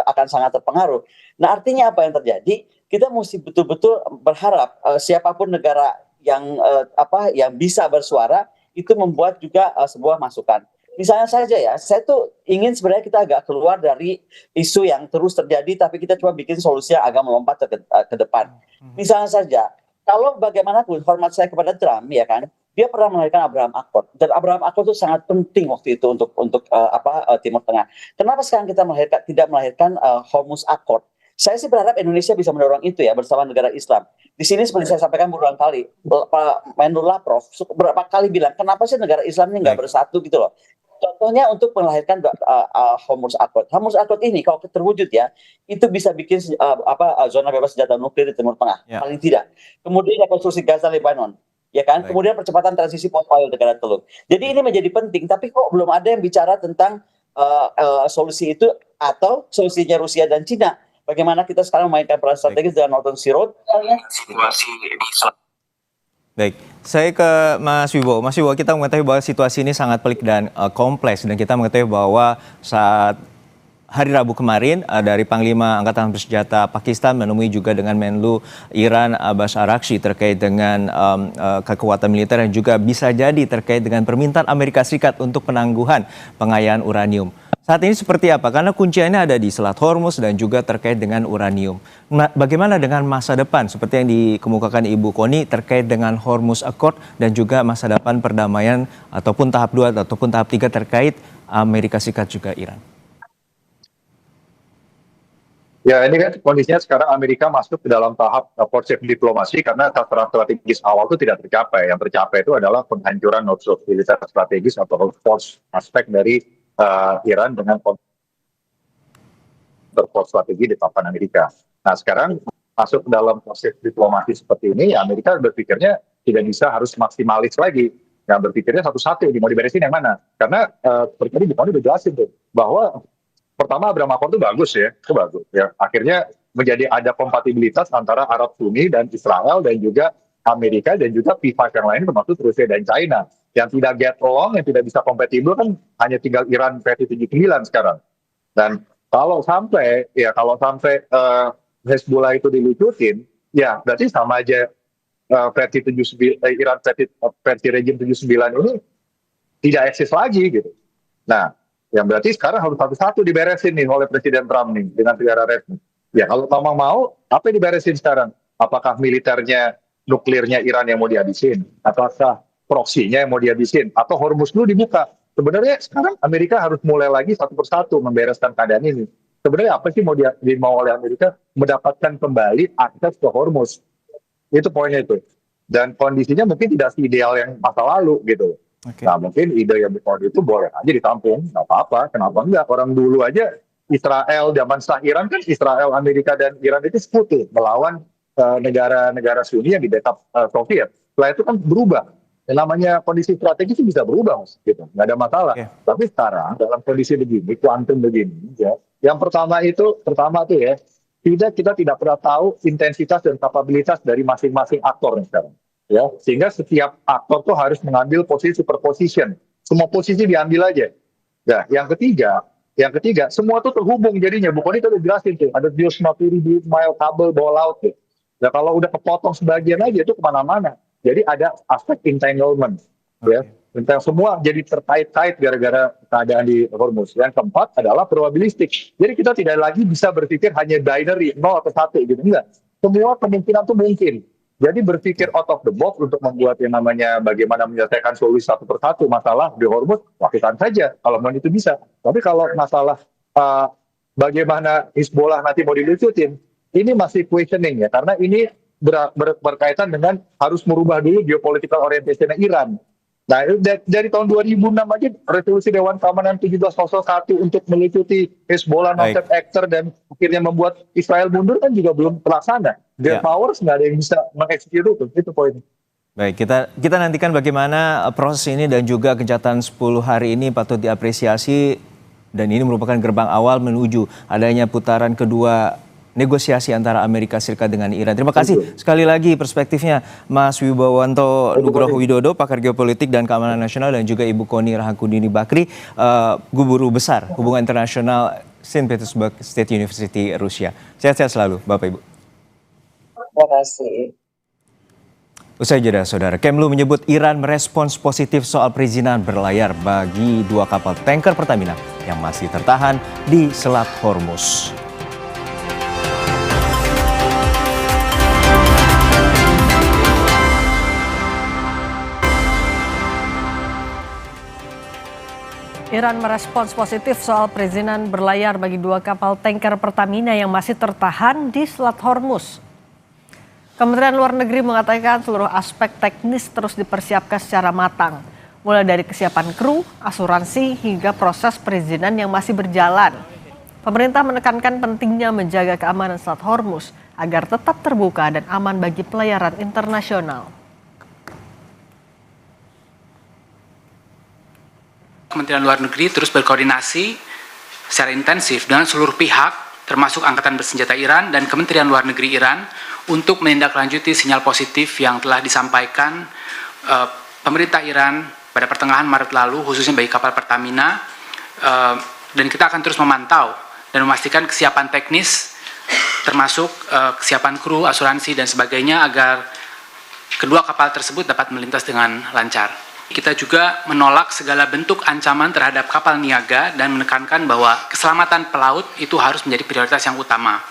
akan sangat terpengaruh. Nah artinya apa yang terjadi? Kita mesti betul-betul berharap siapapun negara yang bisa bersuara itu membuat juga sebuah masukan. Misalnya saja ya, saya tuh ingin sebenarnya kita agak keluar dari isu yang terus terjadi, tapi kita coba bikin solusi yang agak melompat ke depan. Misalnya saja, kalau bagaimanapun hormat saya kepada Trump, ya kan, dia pernah melahirkan Abraham Accord, dan Abraham Accord itu sangat penting waktu itu untuk Timur Tengah. Kenapa sekarang kita tidak melahirkan Hormuz Accord? Saya sih berharap Indonesia bisa mendorong itu ya bersama negara Islam. Di sini seperti saya sampaikan berulang kali, Pak Menlu Lavrov beberapa kali bilang, kenapa sih negara Islam ini nggak bersatu gitu loh. Contohnya untuk melahirkan Hormuz Accord. Hormuz Accord ini kalau terwujud ya, itu bisa bikin zona bebas senjata nuklir di Timur Tengah, paling tidak. Kemudian rekonstruksi Gaza, Lebanon, ya kan. Kemudian percepatan transisi post oil negara teluk. Jadi ini menjadi penting, tapi kok belum ada yang bicara tentang solusi itu atau solusinya Rusia dan Cina. Bagaimana kita sekarang memainkan peran strategis dengan Northern Sea Road? Situasi Baik, saya ke Mas Wibowo. Mas Wibowo, kita mengetahui bahwa situasi ini sangat pelik dan kompleks, dan kita mengetahui bahwa saat hari Rabu kemarin dari Panglima Angkatan Bersenjata Pakistan menemui juga dengan Menlu Iran Abbas Araghchi terkait dengan kekuatan militer yang juga bisa jadi terkait dengan permintaan Amerika Serikat untuk penangguhan pengayaan uranium. Saat ini seperti apa? Karena kuncinya ada di Selat Hormuz dan juga terkait dengan uranium. Bagaimana dengan masa depan seperti yang dikemukakan Ibu Koni terkait dengan Hormuz Accord dan juga masa depan perdamaian ataupun tahap 2 ataupun tahap 3 terkait Amerika Serikat juga Iran? Ya, ini kan kondisinya sekarang Amerika masuk ke dalam tahap forceful diplomasi karena sasaran strategis awal itu tidak tercapai. Yang tercapai itu adalah penghancuran militer strategis atau force aspek dari Iran dengan force strategi di papan Amerika. Nah, sekarang masuk ke dalam proses diplomasi seperti ini, ya Amerika berpikirnya tidak bisa harus maksimalis lagi. Yang berpikirnya satu-satu, mau diberesin yang mana? Karena seperti tadi Bukoni udah jelasin tuh, bahwa pertama Abraham Accord itu bagus ya, itu bagus. Ya. Akhirnya menjadi ada kompatibilitas antara Arab Sunni dan Israel dan juga Amerika dan juga pihak yang lain termasuk Rusia dan China. Yang tidak get along, yang tidak bisa kompatibel kan hanya tinggal Iran versi 79 sekarang. Dan kalau sampai Hezbollah itu dilucutin, ya berarti sama aja versi 79 Iran versi rejim 79 ini tidak eksis lagi gitu. Nah, yang berarti sekarang harus satu-satu diberesin nih oleh Presiden Trump nih dengan negara resmi. Ya kalau memang mau, apa yang diberesin sekarang? Apakah militernya, nuklirnya Iran yang mau dihabisin? Ataukah proksinya yang mau dihabisin? Atau Hormuz dulu dibuka? Sebenarnya sekarang Amerika harus mulai lagi satu persatu membereskan keadaan ini. Sebenarnya apa sih mau oleh Amerika? Mendapatkan kembali akses ke Hormuz. Itu poinnya itu. Dan kondisinya mungkin tidak seideal yang masa lalu gitu. Nah mungkin ide yang itu boleh aja ditampung, nggak apa-apa, kenapa enggak? Orang dulu aja Israel zaman sah Iran kan Israel, Amerika dan Iran itu sekutu melawan negara-negara Sunni yang di backup Soviet. Setelah itu kan berubah. Yang namanya kondisi strategis itu bisa berubah, Mas, gitu. Nggak ada masalah. Tapi sekarang dalam kondisi begini, kuantum begini, ya. Yang pertama tuh ya, kita tidak pernah tahu intensitas dan kapabilitas dari masing-masing aktor sekarang. Ya, sehingga setiap aktor tuh harus mengambil posisi superposition. Semua posisi diambil aja. Nah, yang ketiga, semua tuh terhubung jadinya. Bukan itu udah jelasin tuh, ada 250.000 mile kabel bawah laut tuh. Nah, kalau udah kepotong sebagian aja itu kemana-mana. Jadi ada aspek entanglement, ya. Semua jadi terkait-kait gara-gara keadaan di Hormuz. Yang keempat adalah probabilistik. Jadi kita tidak lagi bisa berpikir hanya binary 0 atau 1 gitu, enggak. Semua kemungkinan tuh mungkin. Jadi berpikir out of the box untuk membuat yang namanya bagaimana menyelesaikan solusi satu persatu masalah di Hormuz, lakukan saja kalau mau itu bisa. Tapi kalau masalah bagaimana Hezbollah nanti mau dilucutin, ini masih questioning ya, karena ini berkaitan dengan harus merubah dulu geopolitical orientation Iran. Nah, dari tahun 2006 aja resolusi Dewan Keamanan 1701 untuk melucuti Hezbollah non-state actor dan akhirnya membuat Israel mundur kan juga belum terlaksana. Their powers nggak ada yang bisa mengeksekusi itu poinnya. Baik, kita nantikan bagaimana proses ini dan juga kegiatan 10 hari ini patut diapresiasi dan ini merupakan gerbang awal menuju adanya putaran kedua negosiasi antara Amerika Serikat dengan Iran. Terima kasih sekali lagi perspektifnya Mas Wibowanto Nugroho Widodo, pakar geopolitik dan keamanan nasional, dan juga Ibu Koni Rahakundini Bakri, Guru Besar Hubungan Internasional St. Petersburg State University Rusia. Sehat-sehat selalu Bapak Ibu. Terima kasih. Usai jeda, Saudara, Kemlu menyebut Iran merespons positif soal perizinan berlayar bagi 2 kapal tanker Pertamina yang masih tertahan di Selat Hormuz. Iran merespons positif soal perizinan berlayar bagi 2 kapal tanker Pertamina yang masih tertahan di Selat Hormuz. Kementerian Luar Negeri mengatakan seluruh aspek teknis terus dipersiapkan secara matang, mulai dari kesiapan kru, asuransi, hingga proses perizinan yang masih berjalan. Pemerintah menekankan pentingnya menjaga keamanan Selat Hormuz agar tetap terbuka dan aman bagi pelayaran internasional. Kementerian Luar Negeri terus berkoordinasi secara intensif dengan seluruh pihak, termasuk Angkatan Bersenjata Iran dan Kementerian Luar Negeri Iran, untuk menindaklanjuti sinyal positif yang telah disampaikan pemerintah Iran pada pertengahan Maret lalu, khususnya bagi kapal Pertamina, dan kita akan terus memantau dan memastikan kesiapan teknis, termasuk kesiapan kru, asuransi, dan sebagainya, agar kedua kapal tersebut dapat melintas dengan lancar. Kita juga menolak segala bentuk ancaman terhadap kapal niaga dan menekankan bahwa keselamatan pelaut itu harus menjadi prioritas yang utama.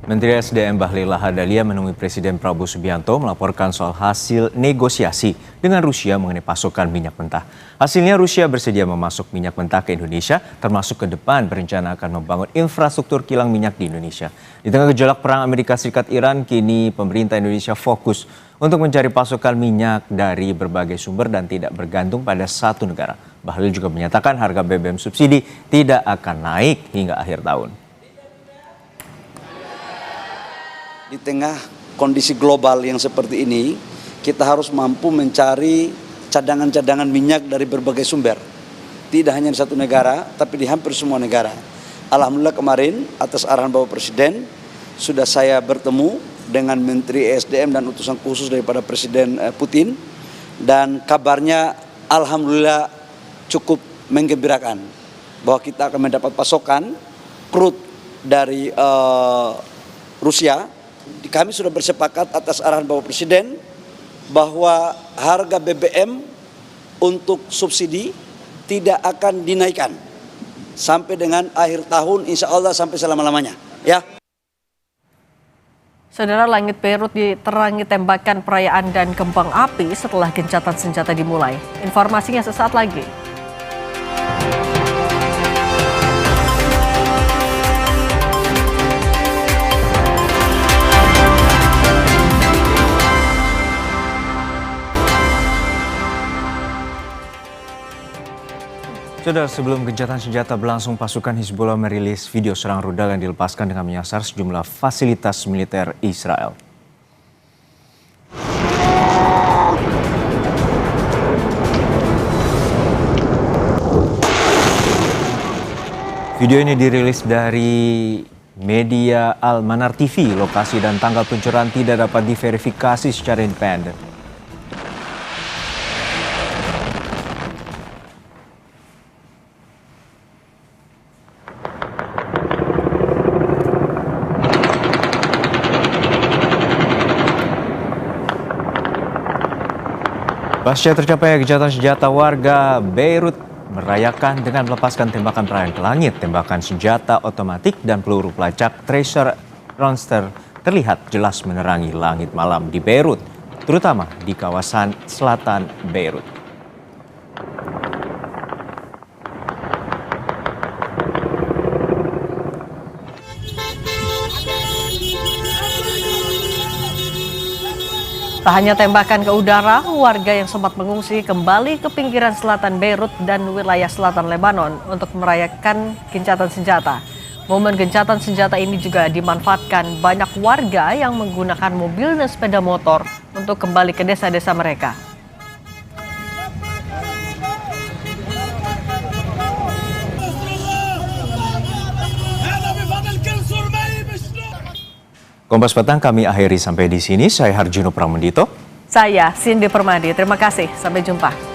Menteri SDM Bahlil Lahadalia menemui Presiden Prabowo Subianto melaporkan soal hasil negosiasi dengan Rusia mengenai pasokan minyak mentah. Hasilnya Rusia bersedia memasok minyak mentah ke Indonesia, termasuk ke depan berencana akan membangun infrastruktur kilang minyak di Indonesia. Di tengah gejolak perang Amerika Serikat-Iran, kini pemerintah Indonesia fokus untuk mencari pasokan minyak dari berbagai sumber dan tidak bergantung pada satu negara. Bahlil juga menyatakan harga BBM subsidi tidak akan naik hingga akhir tahun. Di tengah kondisi global yang seperti ini, kita harus mampu mencari cadangan-cadangan minyak dari berbagai sumber. Tidak hanya di satu negara, tapi di hampir semua negara. Alhamdulillah kemarin atas arahan Bapak Presiden, sudah saya bertemu dengan Menteri ESDM dan utusan khusus daripada Presiden Putin. Dan kabarnya Alhamdulillah cukup menggembirakan bahwa kita akan mendapat pasokan crude dari Rusia. Kami sudah bersepakat atas arahan Bapak Presiden bahwa harga BBM untuk subsidi tidak akan dinaikkan sampai dengan akhir tahun, insya Allah sampai selama-lamanya. Ya. Saudara, langit Beirut diterangi tembakan perayaan dan kembang api setelah gencatan senjata dimulai. Informasinya sesaat lagi. Saudara, sebelum gencatan senjata berlangsung, pasukan Hizbullah merilis video serang rudal yang dilepaskan dengan menyasar sejumlah fasilitas militer Israel. Video ini dirilis dari media Al-Manar TV. Lokasi dan tanggal peluncuran tidak dapat diverifikasi secara independen. Pasca tercapai gencatan senjata, warga Beirut merayakan dengan melepaskan tembakan perayaan ke langit. Tembakan senjata otomatik dan peluru pelacak tracer Rounster terlihat jelas menerangi langit malam di Beirut, terutama di kawasan selatan Beirut. Tak hanya tembakan ke udara, warga yang sempat mengungsi kembali ke pinggiran selatan Beirut dan wilayah selatan Lebanon untuk merayakan gencatan senjata. Momen gencatan senjata ini juga dimanfaatkan banyak warga yang menggunakan mobil dan sepeda motor untuk kembali ke desa-desa mereka. Kompas Petang kami akhiri sampai di sini. Saya Harjuno Pramendito. Saya Cindy Permadi. Terima kasih. Sampai jumpa.